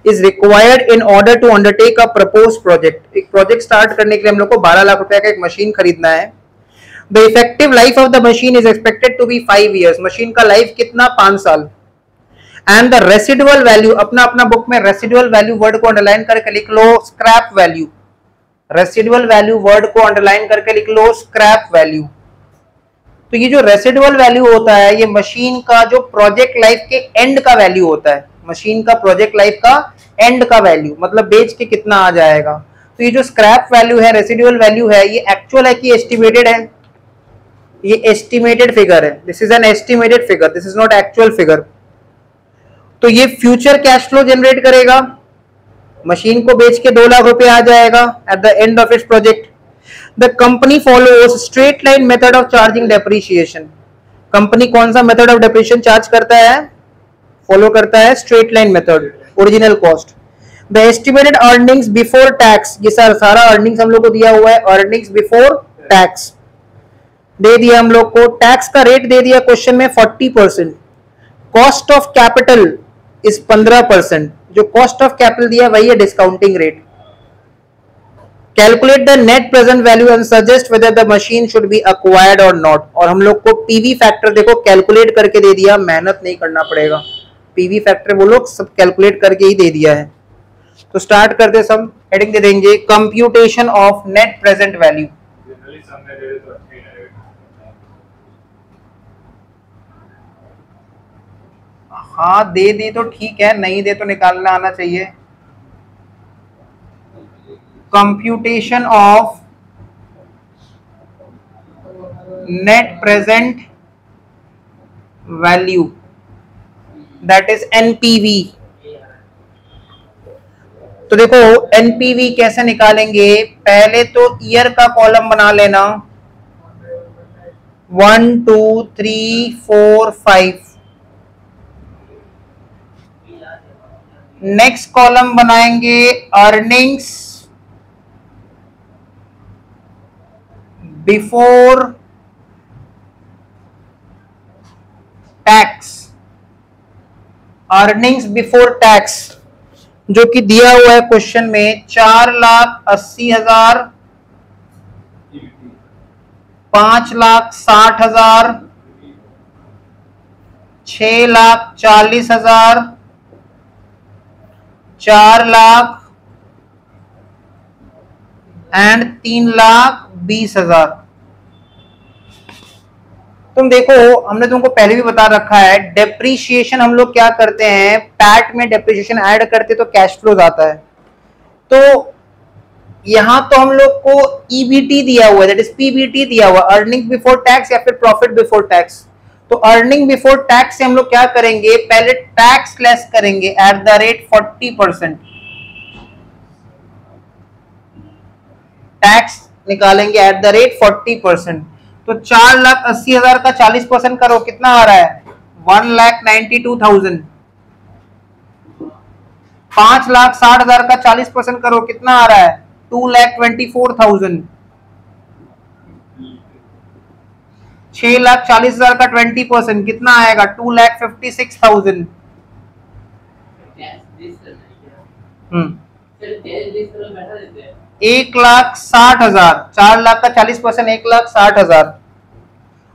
is required in order to undertake a propose project. एक प्रोजेक्ट स्टार्ट करने के लिए हम लोग को 12 लाख रुपया का एक मशीन खरीदना है। The effective life of the machine is expected to be 5 years, machine का लाइफ कितना, 5 साल। एंड द रेसिडुअल वैल्यू, अपना अपना बुक में रेसिडुअल वैल्यू वर्ड को अंडरलाइन करके लिख लो scrap value, residual value word को अंडरलाइन करके लिख लो स्क्रैप वैल्यू। तो ये जो रेसिडुअल वैल्यू होता है ये मशीन का जो प्रोजेक्ट लाइफ के एंड का वैल्यू होता है, मशीन का प्रोजेक्ट लाइफ का एंड का वैल्यू, मतलब बेच के कितना आ जाएगा। तो ये जो स्क्रैप वैल्यू है, रेसिडुअल वैल्यू है, ये एक्चुअल है कि एस्टिमेटेड है, ये एस्टिमेटेड फिगर है, this is an estimated figure, this is not actual figure. तो ये फ्यूचर कैश फ्लो जनरेट करेगा, मशीन को बेच के 2 लाख रुपए आ जाएगा eight the end of its project. The company follows straight line method of charging depreciation, company कौन सा मेथड ऑफ डेप्रिसिएशन चार्ज करता है, फॉलो करता है straight line method, original cost. The estimated earnings before tax, ये सारा अर्निंग्स हम लोग को दिया हुआ है, अर्निंग्स बिफोर टैक्स। दे दिया हम लोग को, टैक्स का रेट दे दिया क्वेश्चन में 40%, कॉस्ट ऑफ कैपिटल इज 15%, जो कॉस्ट ऑफ कैपिटल दिया वही है discounting rate. Calculate the net present value and suggest whether the machine should be acquired और नॉट। और हम लोग को पीवी फैक्टर देखो कैलकुलेट करके दे दिया, मेहनत नहीं करना पड़ेगा, पीवी फैक्टर वो लोग सब कैलकुलेट करके ही दे दिया है। तो स्टार्ट करते सब, हेडिंग दे देंगे computation of net present value. हाँ दे तो ठीक है, नहीं दे तो निकालना आना चाहिए। Computation of net present value that is NPV. तो देखो एनपीवी कैसे निकालेंगे, पहले तो ईयर का कॉलम बना लेना, 1 2 3 4 5। नेक्स्ट कॉलम बनाएंगे earnings before tax, earnings before tax जो कि दिया हुआ है क्वेश्चन में 4,80,000, 5,60,000, 6,40,000, 4 लाख एंड 3,20,000। तुम देखो हमने तुमको पहले भी बता रखा है, डेप्रीशिएशन हम लोग क्या करते हैं, पैट में डेप्रीशिएशन ऐड करते तो कैश फ्लो आता है। तो यहां तो हम लोग को ईबीटी दिया हुआ है, दैट इज पीबीटी दिया हुआ, अर्निंग बिफोर टैक्स या फिर प्रॉफिट बिफोर टैक्स। तो अर्निंग बिफोर टैक्स से हम लोग क्या करेंगे, पहले टैक्स लेस करेंगे एट द रेट 40%, टैक्स निकालेंगे एट द रेट 40%। तो 4,80,000 का 40% करो, कितना आ रहा है 1,92,000। 5,60,000 का 40% करो, कितना आ रहा है 2,24,000। 6,40,000 का 20% कितना आएगा 2,56,000। 1,60,000, 4 लाख का 40%, 1,60,000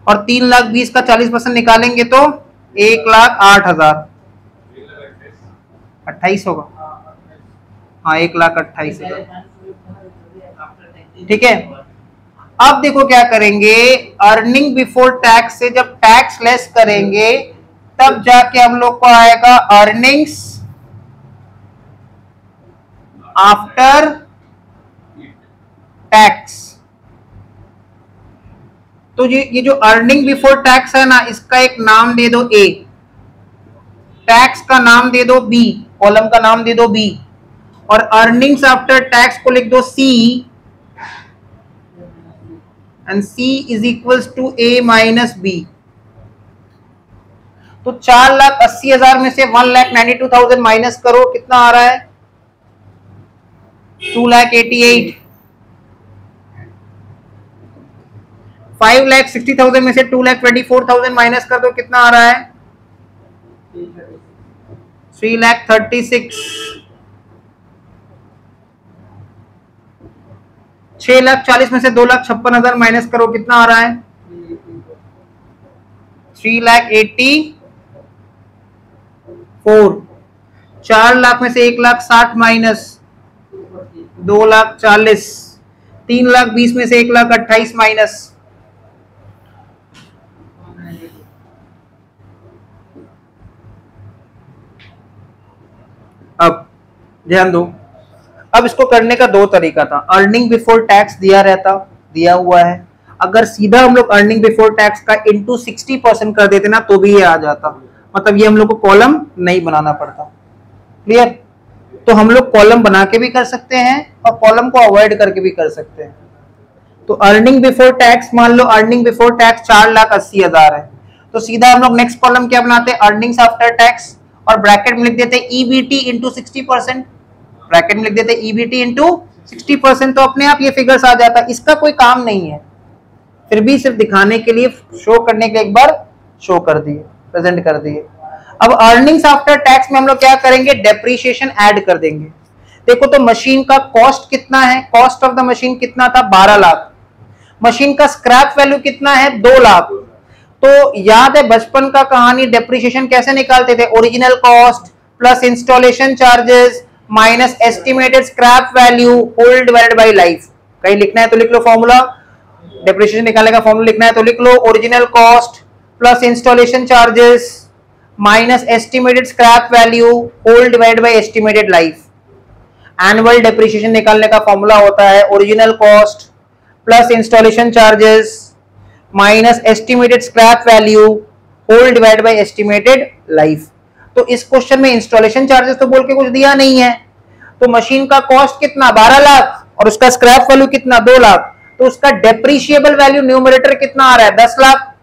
और 3,20,000 का 40% निकालेंगे तो 1,08,000, 28 होगा, हाँ 1,28,000। ठीक है, अब देखो क्या करेंगे, अर्निंग बिफोर टैक्स से जब टैक्स लेस करेंगे तब जाके हम लोग को आएगा अर्निंग्स आफ्टर टैक्स। तो ये जो अर्निंग बिफोर टैक्स है ना, इसका एक नाम दे दो ए, टैक्स का नाम दे दो बी, कॉलम का नाम दे दो बी, और अर्निंग्स आफ्टर टैक्स को लिख दो C, and C is equals to A minus B. तो 4,80,000 में से 1,92,000 माइनस करो, कितना आ रहा है 2,88,000। 5,60,000 में से 2,24,000 माइनस कर दो, कितना आ रहा है 3,36,000। 6,40,000 में से 2,56,000 माइनस करो, कितना आ रहा है 3,84,000। 4 लाख में से 1,60,000 माइनस 2,40,000, 3,20,000 में से 1,28,000 माइनस, अब ध्यान दो, अब इसको करने का दो तरीका था। अर्निंग बिफोर टैक्स दिया हुआ है, अगर सीधा हम लोग अर्निंग बिफोर टैक्स का इंटू 60% कर देते ना तो भी ये आ जाता, मतलब ये हम लोग को कॉलम नहीं बनाना पड़ता। क्लियर? तो हम लोग कॉलम बना के भी कर सकते हैं और कॉलम को अवॉइड करके भी कर सकते हैं। तो अर्निंग बिफोर टैक्स, मान लो अर्निंग बिफोर टैक्स 4,80,000 है, तो सीधा हम लोग नेक्स्ट कॉलम क्या बनाते हैं, अर्निंग्स आफ्टर टैक्स, और ब्रैकेट में लिख देते हैं ईबीटी इंटू 60%, ब्रैकेट में लिख देते हैं ईबीटी इंटू 60%, तो अपने आप ये फिगर्स आ जाता है, इसका कोई काम नहीं है। फिर भी सिर्फ दिखाने के लिए, शो करने के लिए एक बार शो कर दिए, प्रेजेंट कर दिए। अब अर्निंग्स आफ्टर टैक्स में हम लोग क्या करेंगे, डेप्रीशिएशन ऐड कर देंगे। देखो तो मशीन का कॉस्ट कितना है, कॉस्ट ऑफ द मशीन कितना था, 12 लाख। मशीन का स्क्रैप वैल्यू कितना है, 2 लाख। तो याद है बचपन का कहानी, डेप्रीशिएशन कैसे निकालते थे, original cost plus installation charges minus estimated scrap value whole divided by life. कहीं लिखना है तो लिख लो फॉर्मूला, डेप्रीशिएशन निकालने का फॉर्मूला लिखना है तो लिख लो, original cost plus installation charges minus estimated scrap value whole divided by estimated life. Annual depreciation निकालने का फॉर्मूला होता है original cost plus installation charges minus estimated scrap value whole divided by estimated life. तो इस क्वेश्चन में इंस्टॉलेशन चार्जेस तो बोल के कुछ दिया नहीं है, तो मशीन का कॉस्ट कितना 12 लाख और उसका स्क्रैप वैल्यू कितना 2 लाख, तो उसका डेप्रीशिएबल वैल्यू न्यूमरेटर कितना आ रहा है 10 लाख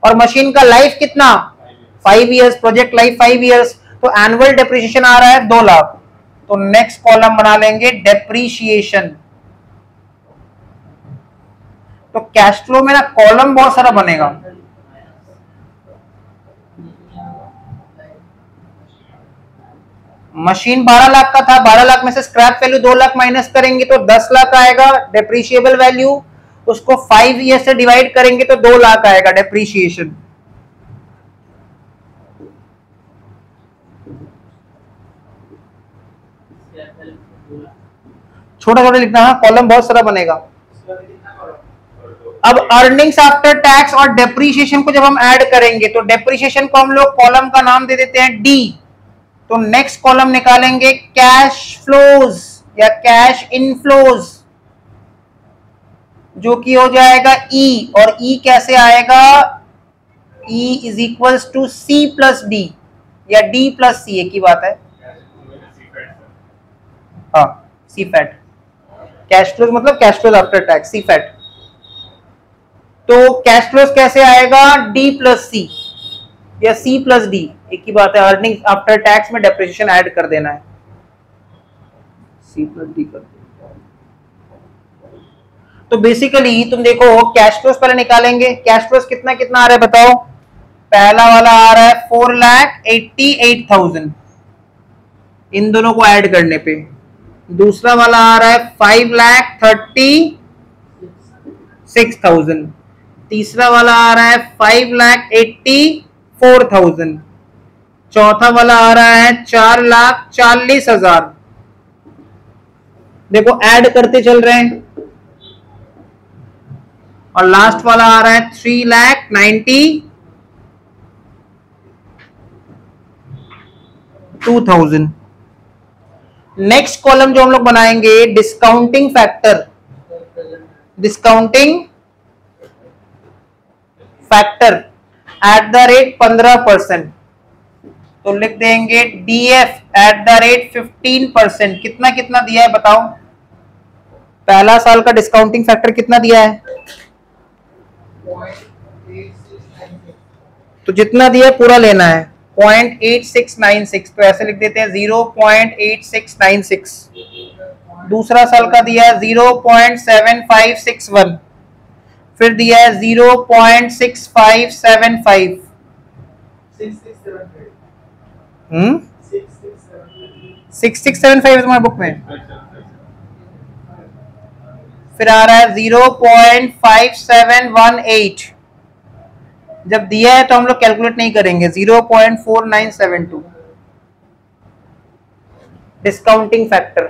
और मशीन का लाइफ कितना 5 इयर्स, प्रोजेक्ट लाइफ 5 इयर्स, तो एनुअल डेप्रीशिएशन आ रहा है 2 लाख। तो नेक्स्ट कॉलम बना लेंगे डेप्रीशिएशन। तो कैश फ्लो में ना कॉलम बहुत सारा बनेगा, मशीन 12 लाख का था, 12 लाख में से स्क्रैप वैल्यू 2 लाख माइनस करेंगे तो 10 लाख आएगा डेप्रीशिएबल वैल्यू, उसको 5 ईयर से डिवाइड करेंगे तो 2 लाख आएगा डेप्रीशिएशन। छोटा छोटा लिखना है, कॉलम बहुत सारा बनेगा। अब अर्निंग्स आफ्टर टैक्स और डेप्रीशिएशन को जब हम ऐड करेंगे तो डेप्रीशिएशन को हम लोग कॉलम का नाम दे देते हैं डी। तो नेक्स्ट कॉलम निकालेंगे कैश फ्लोज या कैश इनफ्लोज, जो कि हो जाएगा ई, और ई कैसे आएगा, E is equals to C plus D या डी प्लस सी, एक ही बात है। हाँ सी फैट, कैश फ्लोज मतलब cash flows after tax, CFAT. तो कैश फ्लोज कैसे आएगा, डी प्लस सी या सी प्लस डी, एक ही बात है। अर्निंग आफ्टर टैक्स में डेप्रिसिएशन ऐड कर देना है, सी प्लस डी कर देना। तो बेसिकली तुम देखो कैश फ्लोज पहले निकालेंगे, कैश फ्लोज कितना कितना आ रहा है बताओ। पहला वाला आ रहा है 4,88,000 इन दोनों को ऐड करने पे, दूसरा वाला आ रहा है 5,36,000, तीसरा वाला आ रहा है 5,84,000, चौथा वाला आ रहा है 4,40,000। देखो ऐड करते चल रहे हैं, और लास्ट वाला आ रहा है 3,92,000। नेक्स्ट कॉलम जो हम लोग बनाएंगे discounting factor, discounting factor at the rate 15%, तो लिख देंगे डीएफ एट द रेट 15%। कितना कितना दिया है बताओ, पहला साल का डिस्काउंटिंग फैक्टर कितना दिया है, तो जितना दिया है पूरा लेना है 0.8696, तो ऐसे लिख देते हैं 0.8696। दूसरा साल का दिया है 0.7561, फिर दिया है 0.6575, 6675 है तुम्हारे बुक में। फिर आ रहा है 0.5718, जब दिया है तो हम लोग कैलकुलेट नहीं करेंगे, 0.4972 डिस्काउंटिंग फैक्टर।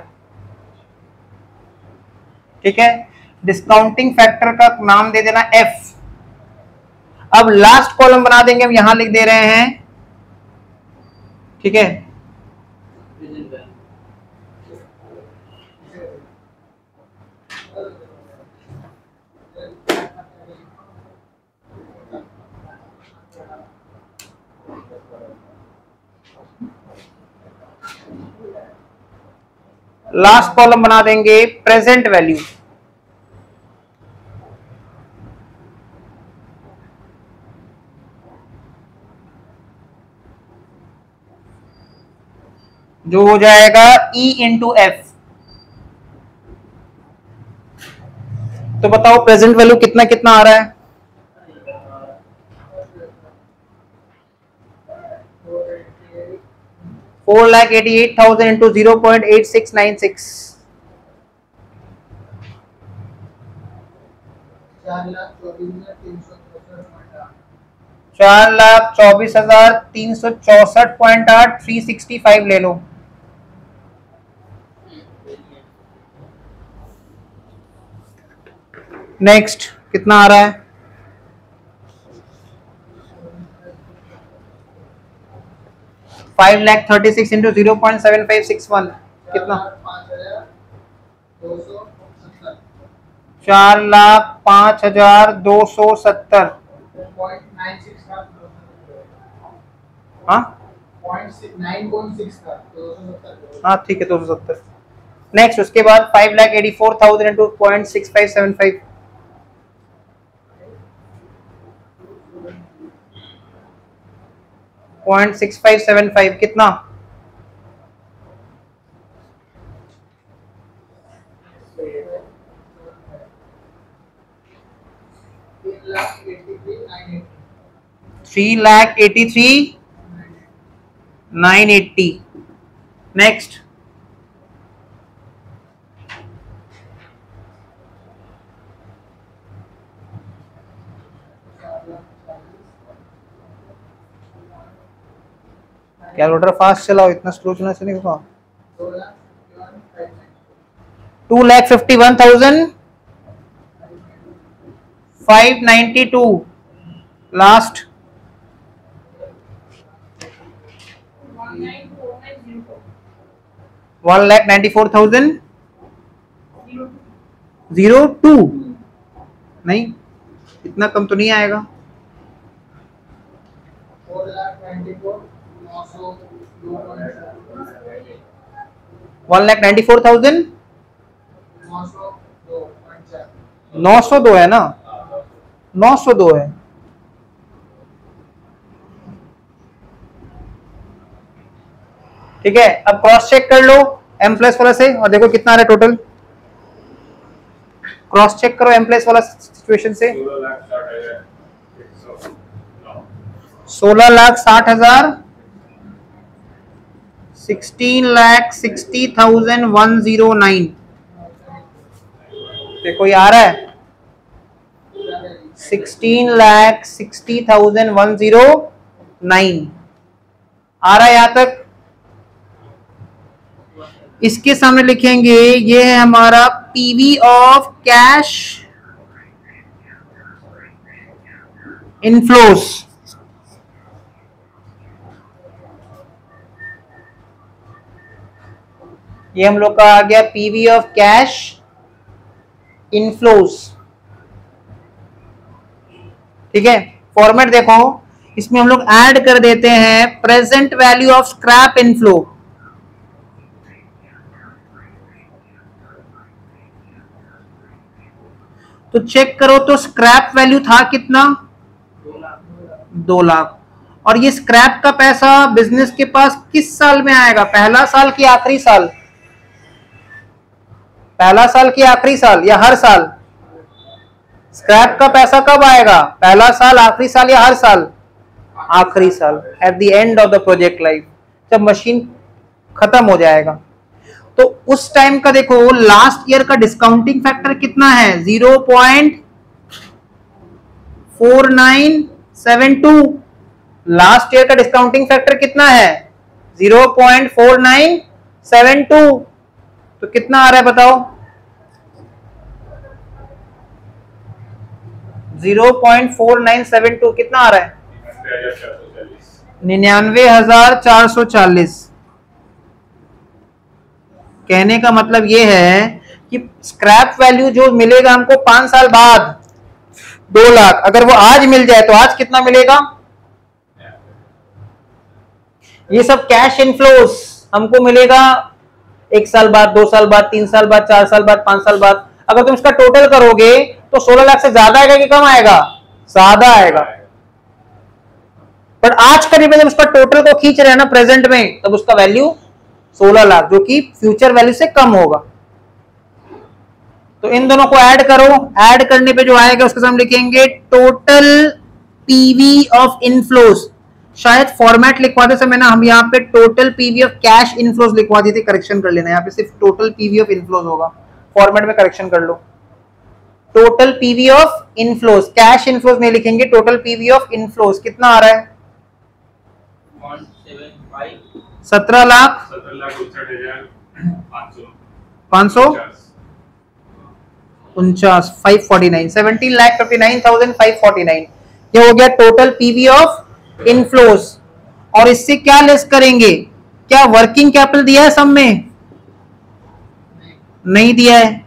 ठीक है, डिस्काउंटिंग फैक्टर का नाम दे देना एफ। अब लास्ट कॉलम बना देंगे, हम यहां लिख दे रहे हैं, ठीक है, लास्ट कॉलम बना देंगे प्रेजेंट वैल्यू। जो हो जाएगा E इंटू एफ। तो बताओ प्रेजेंट वैल्यू कितना कितना आ रहा है? 4,88,000 into 0.8696, 4,24,364.8, 365 ले लो। नेक्स्ट कितना आ रहा है? 5,36,000 into 0.7561 कितना? 4,05,270। हाँ हाँ ठीक है 270। नेक्स्ट उसके बाद 5,84,000 into 0.6575, 0.6575 कितना? 3,83,980। नेक्स्ट कैलकुलेटर फास्ट चलाओ, इतना स्लो चलना चाहिए। 2,51,592 लास्ट। 1,94,002 नहीं, इतना कम तो नहीं आएगा। 1,94,902 है ना, 902 है। ठीक है, अब क्रॉस चेक कर लो एम प्लस वाला से और देखो कितना आ रहा है टोटल। क्रॉस चेक करो एम प्लस वाला सिचुएशन से। 16,60,000, 16,60,109। देखो ये आ रहा है 16,60,109 आ रहा है यहां तक। इसके सामने लिखेंगे ये है हमारा पीवी ऑफ कैश इनफ्लोस। ये हम लोग का आ गया पीवी ऑफ कैश इनफ्लोस। ठीक है, फॉर्मेट देखो, इसमें हम लोग ऐड कर देते हैं present value of scrap inflow. तो चेक करो तो स्क्रैप वैल्यू था कितना? 2 लाख। और ये स्क्रैप का पैसा बिजनेस के पास किस साल में आएगा? पहला साल की आखिरी साल? पहला साल की आखिरी साल या हर साल? स्क्रैप का पैसा कब आएगा? पहला साल, आखिरी साल या हर साल? आखिरी साल, eight the end of the project life, जब मशीन खत्म हो जाएगा। तो उस टाइम का देखो लास्ट ईयर का डिस्काउंटिंग फैक्टर कितना है? 0.4972। लास्ट ईयर का डिस्काउंटिंग फैक्टर कितना है? 0.4972। तो कितना आ रहा है बताओ? 0.4972 कितना आ रहा है? 99,440। कहने का मतलब ये है कि स्क्रैप वैल्यू जो मिलेगा हमको 5 साल बाद 2 लाख, अगर वो आज मिल जाए तो आज कितना मिलेगा? ये सब कैश इनफ्लोस हमको मिलेगा 1 साल बाद, 2 साल बाद, 3 साल बाद, 4 साल बाद, 5 साल बाद। अगर तुम इसका टोटल करोगे तो 16 लाख से ज्यादा आएगा कि कम आएगा? ज्यादा आएगा। पर आज का जब उसका टोटल को खींच रहे हैं ना प्रेजेंट में, तब उसका वैल्यू 16 लाख, जो कि फ्यूचर वैल्यू से कम होगा। तो इन दोनों को ऐड करो, ऐड करने पे जो आएगा उसके साथ हम लिखेंगे टोटल पीवी ऑफ इनफ्लोज। शायद फॉर्मेट लिखवाते समय ना हम यहाँ पे total PV of cash inflows लिखवा दी थी, करेक्शन कर लेना, यहाँ पे सिर्फ टोटल पीवी ऑफ इनफ्लोज होगा, फॉर्मेट में करेक्शन कर लो। Total PV of inflows, cash inflows नहीं लिखेंगे, टोटल पीवी ऑफ इनफ्लोज कितना आ रहा है? 17 लाख 549, 17,59,549, ये हो गया टोटल पीवी ऑफ इनफ्लोज। और इससे क्या लेस करेंगे? क्या वर्किंग कैपिटल दिया है सब में? नहीं दिया है,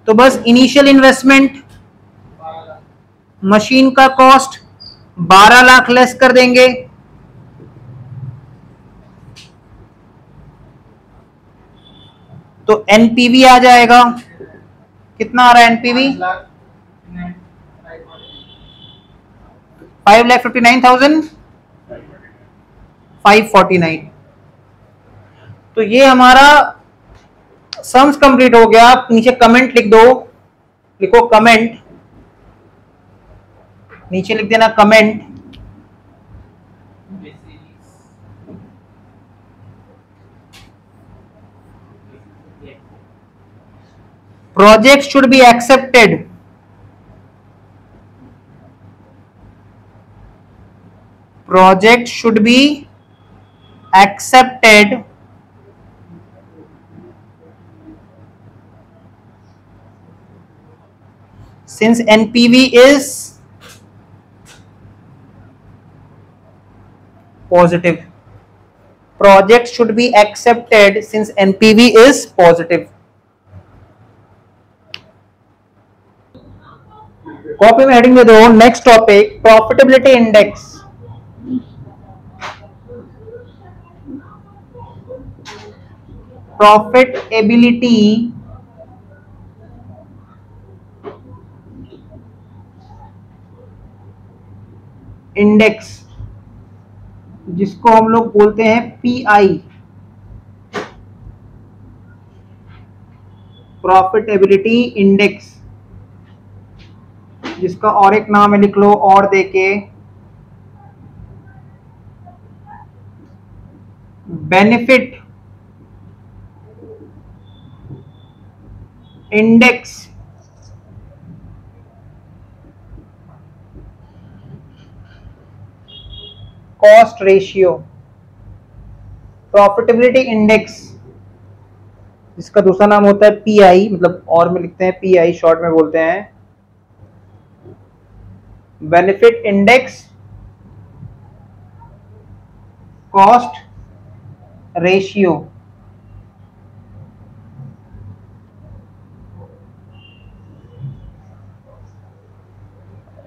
तो बस इनिशियल इन्वेस्टमेंट, मशीन का कॉस्ट 12 लाख लेस कर देंगे, तो एनपीवी आ जाएगा। कितना आ रहा है एनपीवी? 5,59,549। तो ये हमारा सम्स कंप्लीट हो गया। आप नीचे कमेंट लिख दो, लिखो कमेंट, नीचे लिख देना comment. Project should be accepted. Project should be accepted since NPV is positive. Project should be accepted since NPV is positive. Copy में हेडिंग दे दो, next topic profitability index. Profitability index, जिसको हम लोग बोलते हैं पीआई, प्रॉफिटेबिलिटी इंडेक्स, जिसका और एक नाम है, लिख लो और देके, benefit index, cost ratio. Profitability index जिसका दूसरा नाम होता है पीआई, मतलब और में लिखते हैं पीआई, शॉर्ट में बोलते हैं बेनिफिट इंडेक्स, कॉस्ट रेशियो।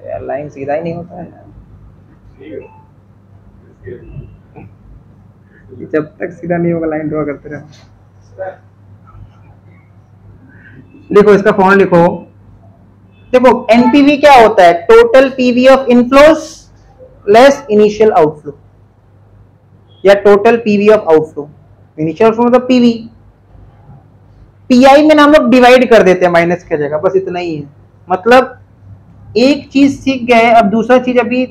यार लाइन सीधा ही नहीं होता है, जब तक सीधा नहीं होगा लाइन ड्रॉ करते रहो। लिखो इसका फॉर्मूला लिखो। देखो एनपीवी क्या होता है? Total PV of inflows less initial outflow, या total PV of outflow. Initial outflow मतलब पीवी, पीआई में हम लोग डिवाइड कर देते हैं माइनस की जगह, बस इतना ही है। मतलब एक चीज सीख गए, अब दूसरा चीज अभी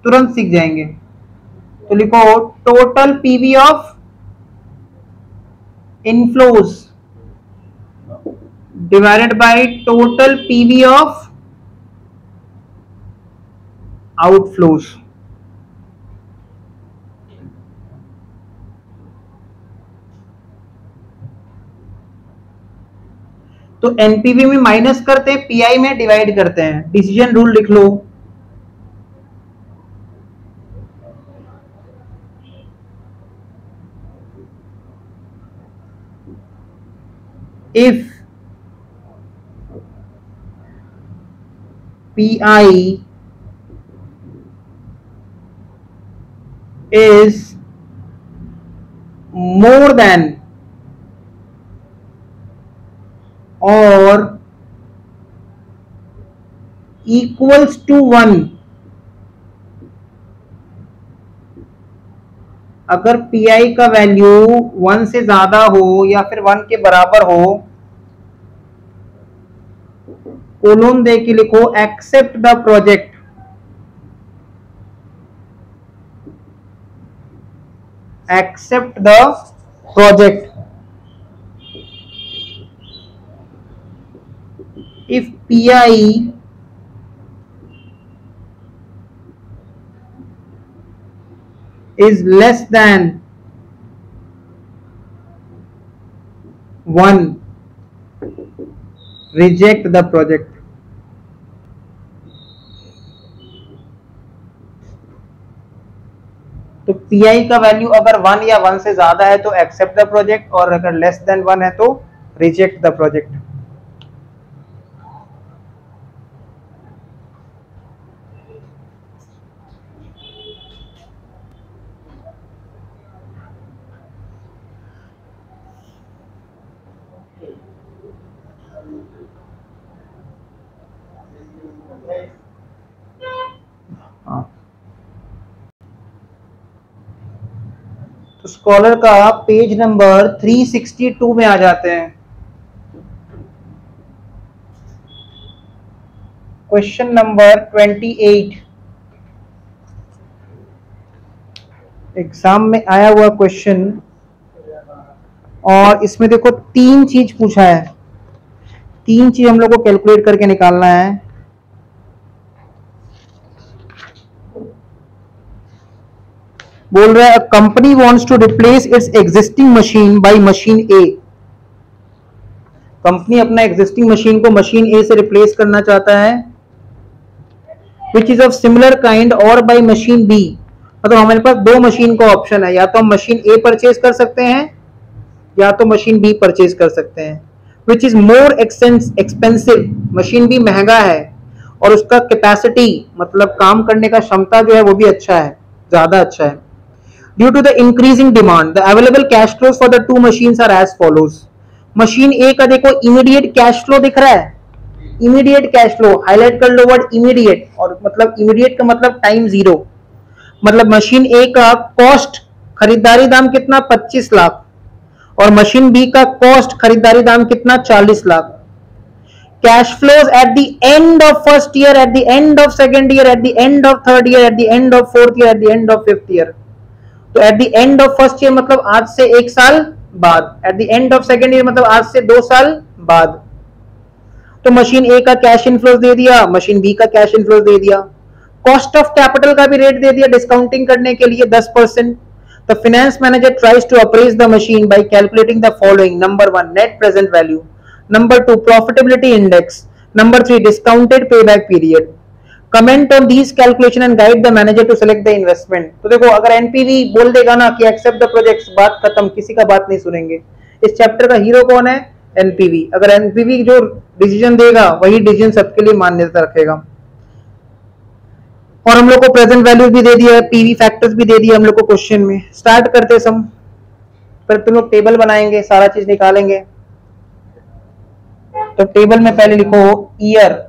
तुरंत सीख जाएंगे। तो लिखो total PV of inflows divided by total PV of outflows। तो एनपीवी में माइनस करते हैं, पीआई में डिवाइड करते हैं। डिसीजन रूल लिख लो, if PI is more than or equals to 1, अगर PI का वैल्यू 1 से ज्यादा हो या फिर 1 के बराबर हो कोलोन दे के लिखो accept the project, accept the project if PI is less than 1, reject the project. तो PI का वैल्यू अगर 1 या 1 से ज्यादा है तो एक्सेप्ट द प्रोजेक्ट, और अगर लेस देन 1 है तो रिजेक्ट द प्रोजेक्ट. तो स्कॉलर का पेज नंबर 362 में आ जाते हैं. क्वेश्चन नंबर 28 एग्जाम में आया हुआ क्वेश्चन, और इसमें देखो 3 चीज पूछा है. 3 चीज हम लोग को कैलकुलेट करके निकालना है. बोल रहा है company wants to replace its existing machine by machine A. Company अपना एग्जिस्टिंग मशीन को मशीन ए से रिप्लेस करना चाहता है, which is of similar kind, और बाय मशीन बी. मतलब हमारे पास 2 मशीन का ऑप्शन है, या तो हम मशीन ए परचेज कर सकते हैं या तो मशीन बी परचेज कर सकते हैं. Which is more expensive, machine B महंगा है और उसका कैपेसिटी मतलब काम करने का क्षमता जो है वो भी अच्छा है, ज्यादा अच्छा है. Due to the increasing demand, the available cash flows for the 2 machines are as follows. Machine A का देखो इमीडिएट कैश फ्लो दिख रहा है, इमीडिएट कैश फ्लो हाईलाइट कर लो वर्ड इमीडिएट, और मतलब इमीडिएट का मतलब टाइम 0. मतलब मशीन ए का कॉस्ट खरीदारी दाम कितना 25 लाख, और मशीन बी का कॉस्ट खरीदारी दाम कितना 40 lakh. Cash flows at the end of first year, at the end of second year, at the end of third year, at the end of fourth year, at the end of fifth year. तो at the end of first year मतलब आज से 1 साल बाद, at the end of second year मतलब आज से 2 साल बाद. तो मशीन ए का कैश इनफ्लोज दे दिया, मशीन बी का कैश इनफ्लोज दे दिया. कॉस्ट ऑफ कैपिटल का भी रेट दे दिया डिस्काउंटिंग करने के लिए 10%. The finance manager tries to appraise the machine by calculating the following. Number 1 net present value, number 2 profitability index, number 3 discounted payback period. Comment on these calculation and guide the manager to select the investment. तो देखो अगर एनपीवी बोल देगा ना कि एक्सेप्ट द प्रोजेक्ट्स, बात खत्म, किसी का बात नहीं सुनेंगे. इस चैप्टर का हीरो कौन है? एनपीवी. अगर एनपीवी जो डिसीजन देगा वही डिसीजन सबके लिए मान्यता रखेगा. और हम लोग को प्रेजेंट वैल्यूज भी दे दिया, पीवी फैक्टर्स भी दे दिया हम लोग को क्वेश्चन में. स्टार्ट करते सम, फिर तुम लोग टेबल बनाएंगे, सारा चीज निकालेंगे. तो टेबल में पहले लिखो ईयर,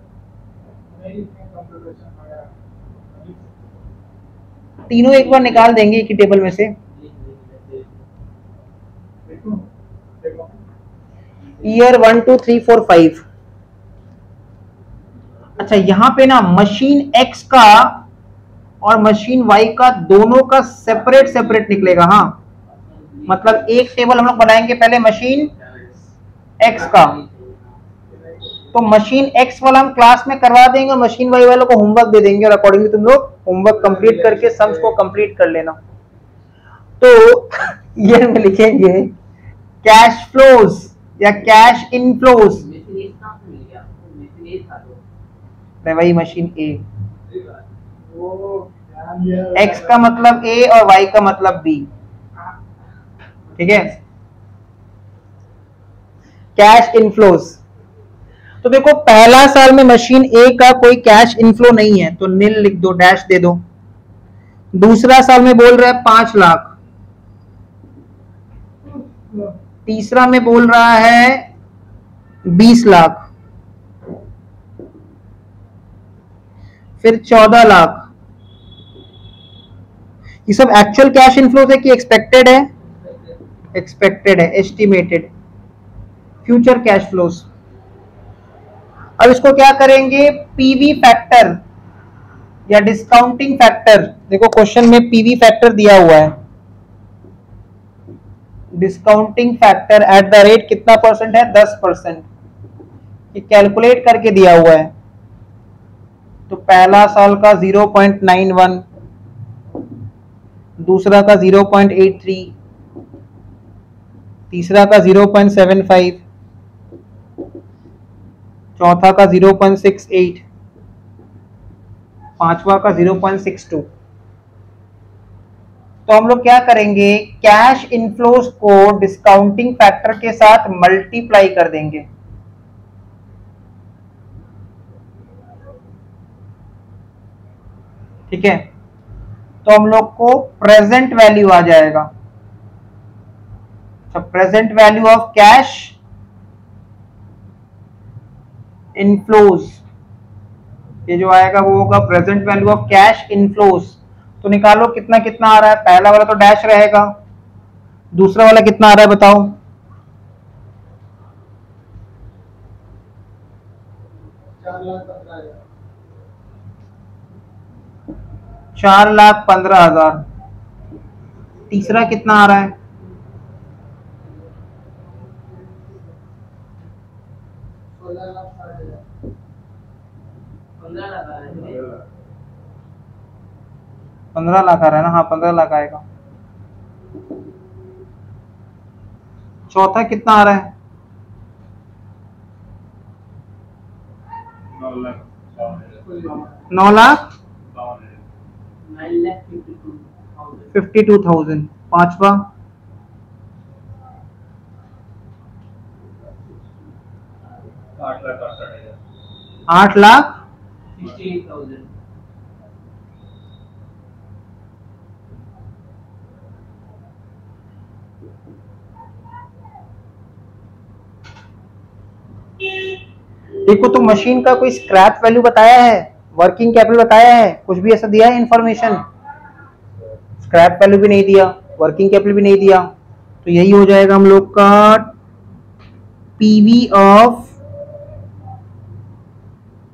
तीनों एक बार निकाल देंगे एक ही टेबल में से. ईयर 1 2 3 4 5. अच्छा यहां पे ना मशीन एक्स का और मशीन वाई का दोनों का सेपरेट सेपरेट निकलेगा. हाँ मतलब एक टेबल हम लोग बनाएंगे पहले मशीन एक्स का, तो मशीन एक्स वाला हम क्लास में करवा देंगे और मशीन वाई वालों को होमवर्क दे देंगे, और अकॉर्डिंगली तुम लोग होमवर्क कंप्लीट करके सम्स को कंप्लीट कर लेना. तो ईयर में लिखेंगे कैश फ्लोज या कैश इनफ्लोज, वही मशीन ए. एक्स का मतलब ए और वाई का मतलब बी. ठीक है, कैश इनफ्लोज. तो देखो पहला साल में मशीन ए का कोई कैश इनफ्लो नहीं है तो नील लिख दो, डैश दे दो. दूसरा साल में बोल रहा है 5 लाख, तीसरा में बोल रहा है 20 लाख, फिर 14 लाख. ये सब एक्चुअल कैश इनफ्लोज है कि एक्सपेक्टेड है? एक्सपेक्टेड है, एस्टिमेटेड फ्यूचर कैश फ्लोज. अब इसको क्या करेंगे, पीवी फैक्टर या डिस्काउंटिंग फैक्टर। देखो क्वेश्चन में पीवी फैक्टर दिया हुआ है, discounting factor at the rate कितना परसेंट है, 10%। ये कैलकुलेट करके दिया हुआ है। तो पहला साल का 0.91, दूसरा का 0.83, तीसरा का 0.75, चौथा का 0.68, पांचवा का 0.62। तो हम लोग क्या करेंगे, कैश इनफ्लोस को डिस्काउंटिंग फैक्टर के साथ मल्टीप्लाई कर देंगे। ठीक है, तो हम लोग को प्रेजेंट वैल्यू आ जाएगा। Present value of cash inflows, ये जो आएगा वो होगा present value of cash inflows. तो निकालो कितना कितना आ रहा है, पहला वाला तो डैश रहेगा, दूसरा वाला कितना आ रहा है बताओ, 4,15,000। तीसरा कितना आ रहा है, 15 लाख आ रहा है ना, हाँ 15 लाख आएगा। चौथा कितना आ रहा है, 9,52,000। पांचवा 8,68,000। देखो तो मशीन का कोई स्क्रैप वैल्यू बताया है, वर्किंग कैपिटल बताया है, कुछ भी ऐसा दिया है इंफॉर्मेशन? स्क्रैप वैल्यू भी नहीं दिया, वर्किंग कैपिटल भी नहीं दिया। तो यही हो जाएगा हम लोग का PV of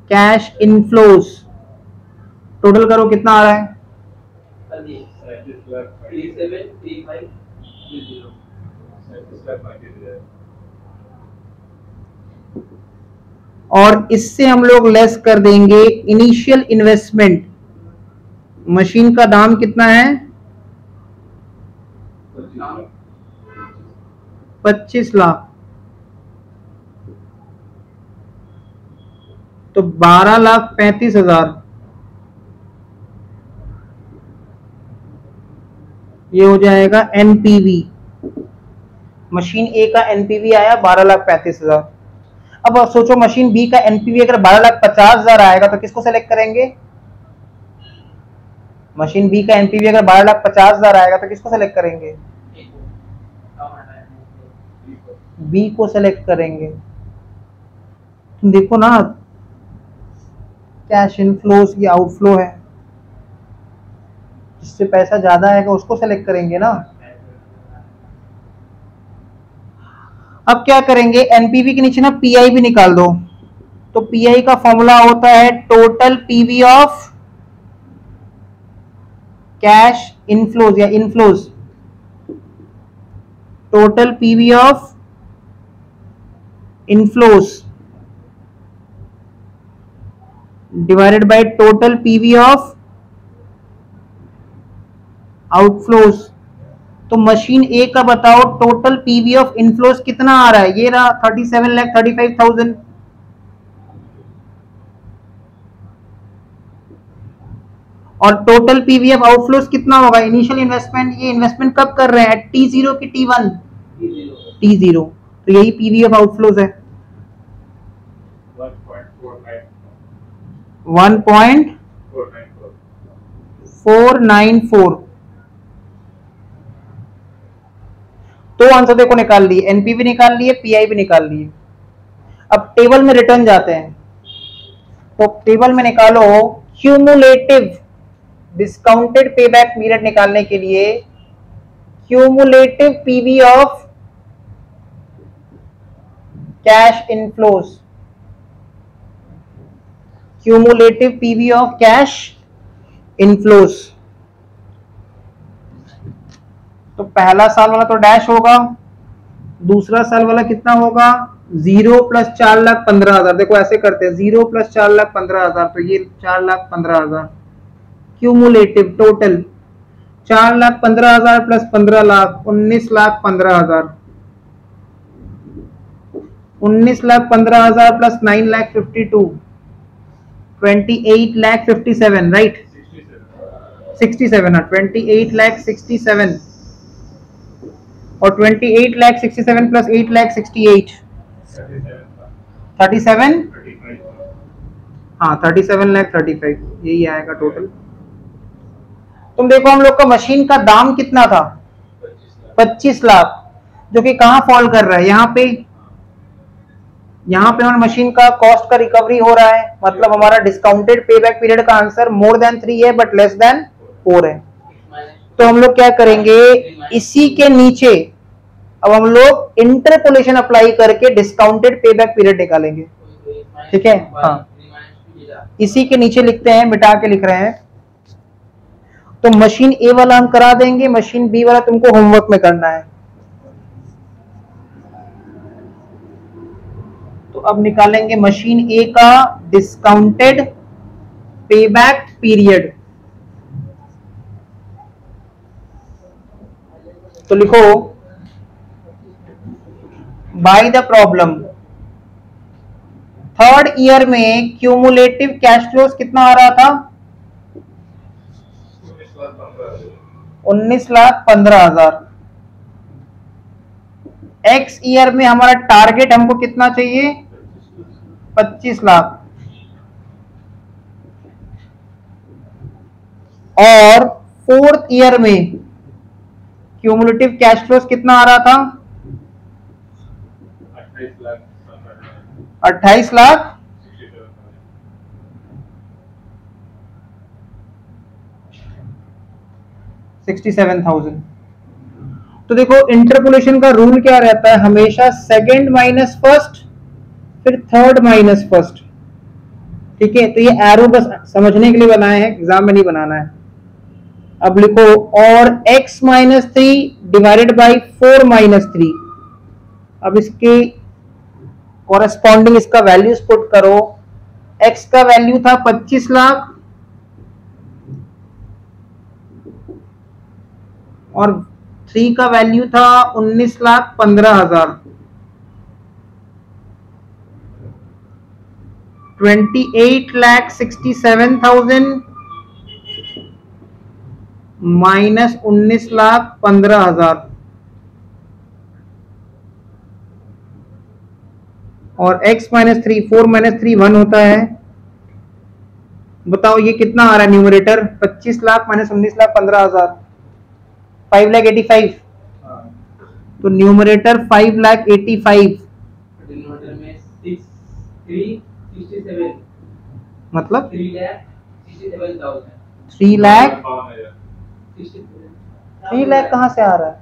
cash inflows. Total करो कितना आ रहा है, और इससे हम लोग लेस कर देंगे इनिशियल इन्वेस्टमेंट। मशीन का दाम कितना है, 25 लाख। तो 12,35,000 ये हो जाएगा एनपीवी। मशीन ए का एनपीवी आया 12,35,000। अब सोचो मशीन बी का एनपीवी अगर 12,50,000 आएगा तो किसको सेलेक्ट करेंगे? मशीन बी का एनपीवी अगर 12,50,000 आएगा तो किसको सेलेक्ट करेंगे? बी को सेलेक्ट करेंगे। तुम देखो ना, कैश इनफ्लोस की आउटफ्लो है, जिससे पैसा ज्यादा आएगा उसको सेलेक्ट करेंगे ना। अब क्या करेंगे, एनपीवी के नीचे ना पीआई भी निकाल दो। तो पीआई का फॉर्मूला होता है total PV of cash inflows या inflows, total PV of inflows divided by total PV of outflows. तो मशीन ए का बताओ टोटल पीवी ऑफ इनफ्लोज कितना आ रहा है, ये रहा 37,35,000। और टोटल पीवी ऑफ आउटफ्लोज कितना होगा, इनिशियल इन्वेस्टमेंट, ये इन्वेस्टमेंट कब कर रहे हैं, T0 की T1? T0। तो यही पीवी ऑफ आउटफ्लोज है 1.494। तो आंसर देखो निकाल लिए, एनपीवी निकाल लिए, पीआई भी निकाल लिए। अब टेबल में रिटर्न जाते हैं, तो टेबल में निकालो क्यूमुलेटिव डिस्काउंटेड पेबैक पीरियड निकालने के लिए cumulative PV of cash inflows. Cumulative PV of cash inflows. तो पहला साल वाला तो डैश होगा, दूसरा साल वाला कितना होगा 0 प्लस 4,15,000। देखो ऐसे करते हैं 0 प्लस 4,15,000, तो ये 4,15,000 cumulative total 4,15,000 plus 15 lakh 19,15,000, 19,15,000 plus 9,52 28,57 right 67 है 28,67 और 28,67 प्लस 8,68 37 हाँ 37,35 यही आएगा टोटल। तुम देखो हम लोग का मशीन का दाम कितना था 25 लाख, जो कि कहां फॉल कर रहा है यहाँ पे हमारे मशीन का कॉस्ट का रिकवरी हो रहा है, मतलब हमारा डिस्काउंटेड पे बैक पीरियड का आंसर मोर देन 3 है बट लेस देन 4 है। तो हम लोग क्या करेंगे, इसी के नीचे अब हम लोग इंटरपोलेशन अप्लाई करके डिस्काउंटेड पे बैक पीरियड निकालेंगे। ठीक है, हाँ इसी के नीचे लिखते हैं, मिटा के लिख रहे हैं। तो मशीन ए वाला हम करा देंगे, मशीन बी वाला तुमको होमवर्क में करना है। तो अब निकालेंगे मशीन ए का डिस्काउंटेड पेबैक पीरियड। तो लिखो by the problem third year में क्यूमुलेटिव कैश फ्लोज कितना आ रहा था 19,15,000। एक्स ईयर में हमारा टारगेट हमको कितना चाहिए 25 लाख, और फोर्थ ईयर में क्यूमुलेटिव कैश फ्लोज कितना आ रहा था 28 लाख 67,000। तो देखो इंटरपोलेशन का रूल क्या रहता है, हमेशा सेकंड माइनस फर्स्ट फिर थर्ड माइनस फर्स्ट। ठीक है, तो ये एरो बस समझने के लिए बनाए हैं, एग्जाम में नहीं बनाना है। अब लिखो और x minus 3 divided by 4 minus 3। अब इसके कॉरेस्पॉन्डिंग इसका वैल्यूज पुट करो। x का वैल्यू था 25 लाख और 3 का वैल्यू था 19,15,000। 28,67,000 माइनस 19,15,000 और x माइनस 3 4 माइनस 3 1 होता है। बताओ ये कितना आ रहा है न्यूमरेटर 25 लाख माइनस 19,15,000 5,85,000। तो न्यूमरेटर 5,85,000 मतलब 3 लाख 3 लाख कहां से आ रहा है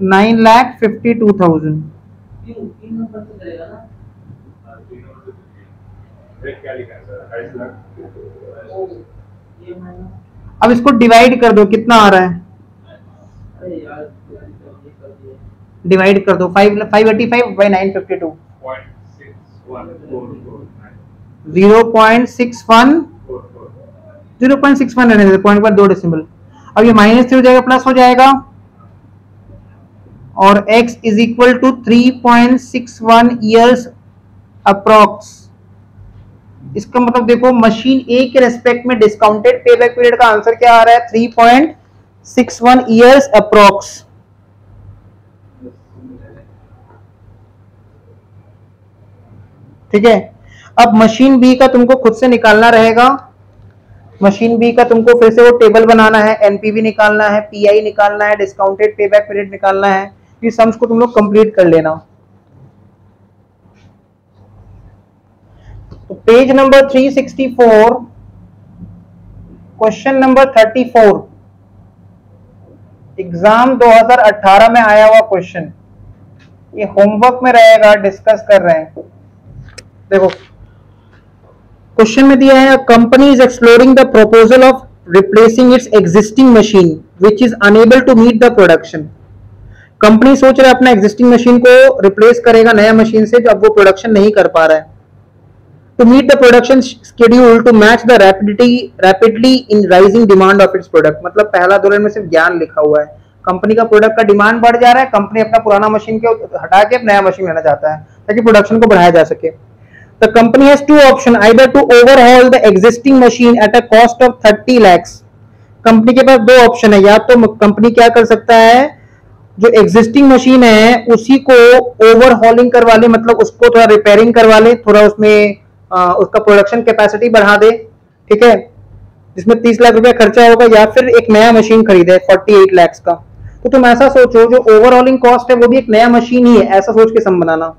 9,52,000। अब इसको डिवाइड कर दो, कितना आ रहा है डिवाइड कर दो 585 बाई 952 0.61 रहने देते, पॉइंट पर 2 डेसिमल। अब ये माइनस 3 हो जाएगा प्लस हो जाएगा और x is equal to 3.61 years approx. इसका मतलब देखो मशीन ए के रेस्पेक्ट में डिस्काउंटेड पेबैक पीरियड का आंसर क्या आ रहा है 3.61 ईयर्स अप्रॉक्स। ठीक है, अब मशीन बी का तुमको खुद से निकालना रहेगा। मशीन बी का तुमको फिर से वो टेबल बनाना है, एनपीवी निकालना है, पीआई निकालना है, डिस्काउंटेड पेबैक पीरियड निकालना है। ये सम्स को तुम लोग कंप्लीट कर लेना। तो page number 364 question number 34 exam 2018 में आया हुआ क्वेश्चन, ये होमवर्क में रहेगा, डिस्कस कर रहे हैं। देखो क्वेश्चन में दिया है company is exploring the proposal of replacing its existing machine which is unable to meet the production. Company सोच रहा है अपना एग्जिस्टिंग मशीन को रिप्लेस करेगा नया मशीन से जो अब वो प्रोडक्शन नहीं कर पा रहा है। To meet the production schedule to match the rapidly in rising demand of its product. मतलब पहला दो लाइन में सिर्फ ज्ञान लिखा हुआ है। कंपनी का प्रोडक्ट का डिमांड बढ़ जा रहा है, कंपनी अपना पुराना मशीन को हटा के नया मशीन लेना चाहता है ताकि प्रोडक्शन को बढ़ाया जा सके। The company has two options, either to overhaul the existing machine at a cost of 30 lakhs। Company के पास दो ऑप्शन है, या तो कंपनी क्या कर सकता है, जो एग्जिस्टिंग मशीन है उसी को ओवरहॉलिंग करवा ले, मतलब उसको थोड़ा रिपेयरिंग करवा ले, थोड़ा उसमें उसका प्रोडक्शन कैपेसिटी बढ़ा दे, ठीक है, जिसमें 30 लाख रुपया खर्चा होगा, या फिर एक नया मशीन खरीदे 48 लाख का। तो तुम ऐसा सोचो जो ओवरऑलिंग कॉस्ट है वो भी एक नया मशीन ही है, ऐसा सोच के सम बनाना,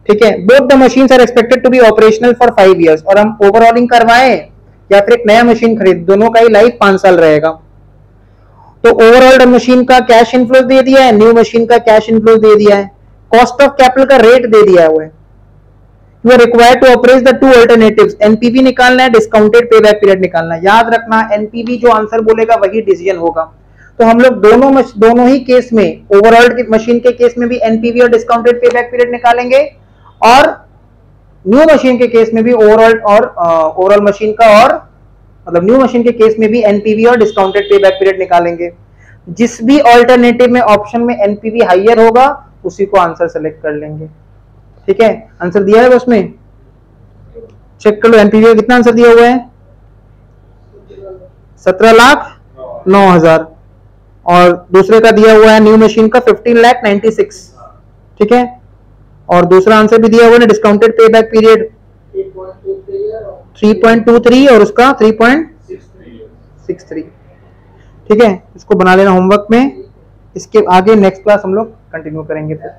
ठीक है। Both the machines are expected to be operational for 5 years, और हम ओवरऑलिंग करवाएं या फिर एक नया मशीन खरीद, दोनों का ही लाइफ 5 साल रहेगा। तो ओवरऑल मशीन का कैश इनफ्लो दे दिया है, न्यू मशीन का कैश इनफ्लो दे दिया है, कॉस्ट ऑफ कैपिटल का रेट दे दिया है। You are required to appraise the two alternatives, NPV निकालना है, डिस्काउंटेड पे बैक पीरियड निकालना है। याद रखना एनपीवी जो आंसर बोलेगा वही डिसीजन होगा। तो हम लोग दोनों ही केस में, ओवरऑल मशीन के केस में भी एनपीवी और डिस्काउंटेड पे बैक पीरियड निकालेंगे, और न्यू मशीन के केस में भी ओवरऑल मशीन का, और मतलब न्यू मशीन के केस में भी एनपीवी और डिस्काउंटेड पे बैक पीरियड निकालेंगे। जिस भी ऑल्टरनेटिव में ऑप्शन में एनपीवी हाईयर होगा उसी को आंसर सेलेक्ट कर लेंगे, ठीक है। आंसर दिया है उसमें, चेक कर लो एनपीवी का कितना आंसर दिया हुआ है, 17,09,000, और दूसरे का दिया हुआ है न्यू मशीन का 15,96,000, ठीक है। और दूसरा आंसर भी दिया हुआ है डिस्काउंटेड पे बैक पीरियड 3.23 और उसका 3.63, ठीक है। इसको बना लेना होमवर्क में, इसके आगे नेक्स्ट क्लास हम लोग कंटिन्यू करेंगे फिर।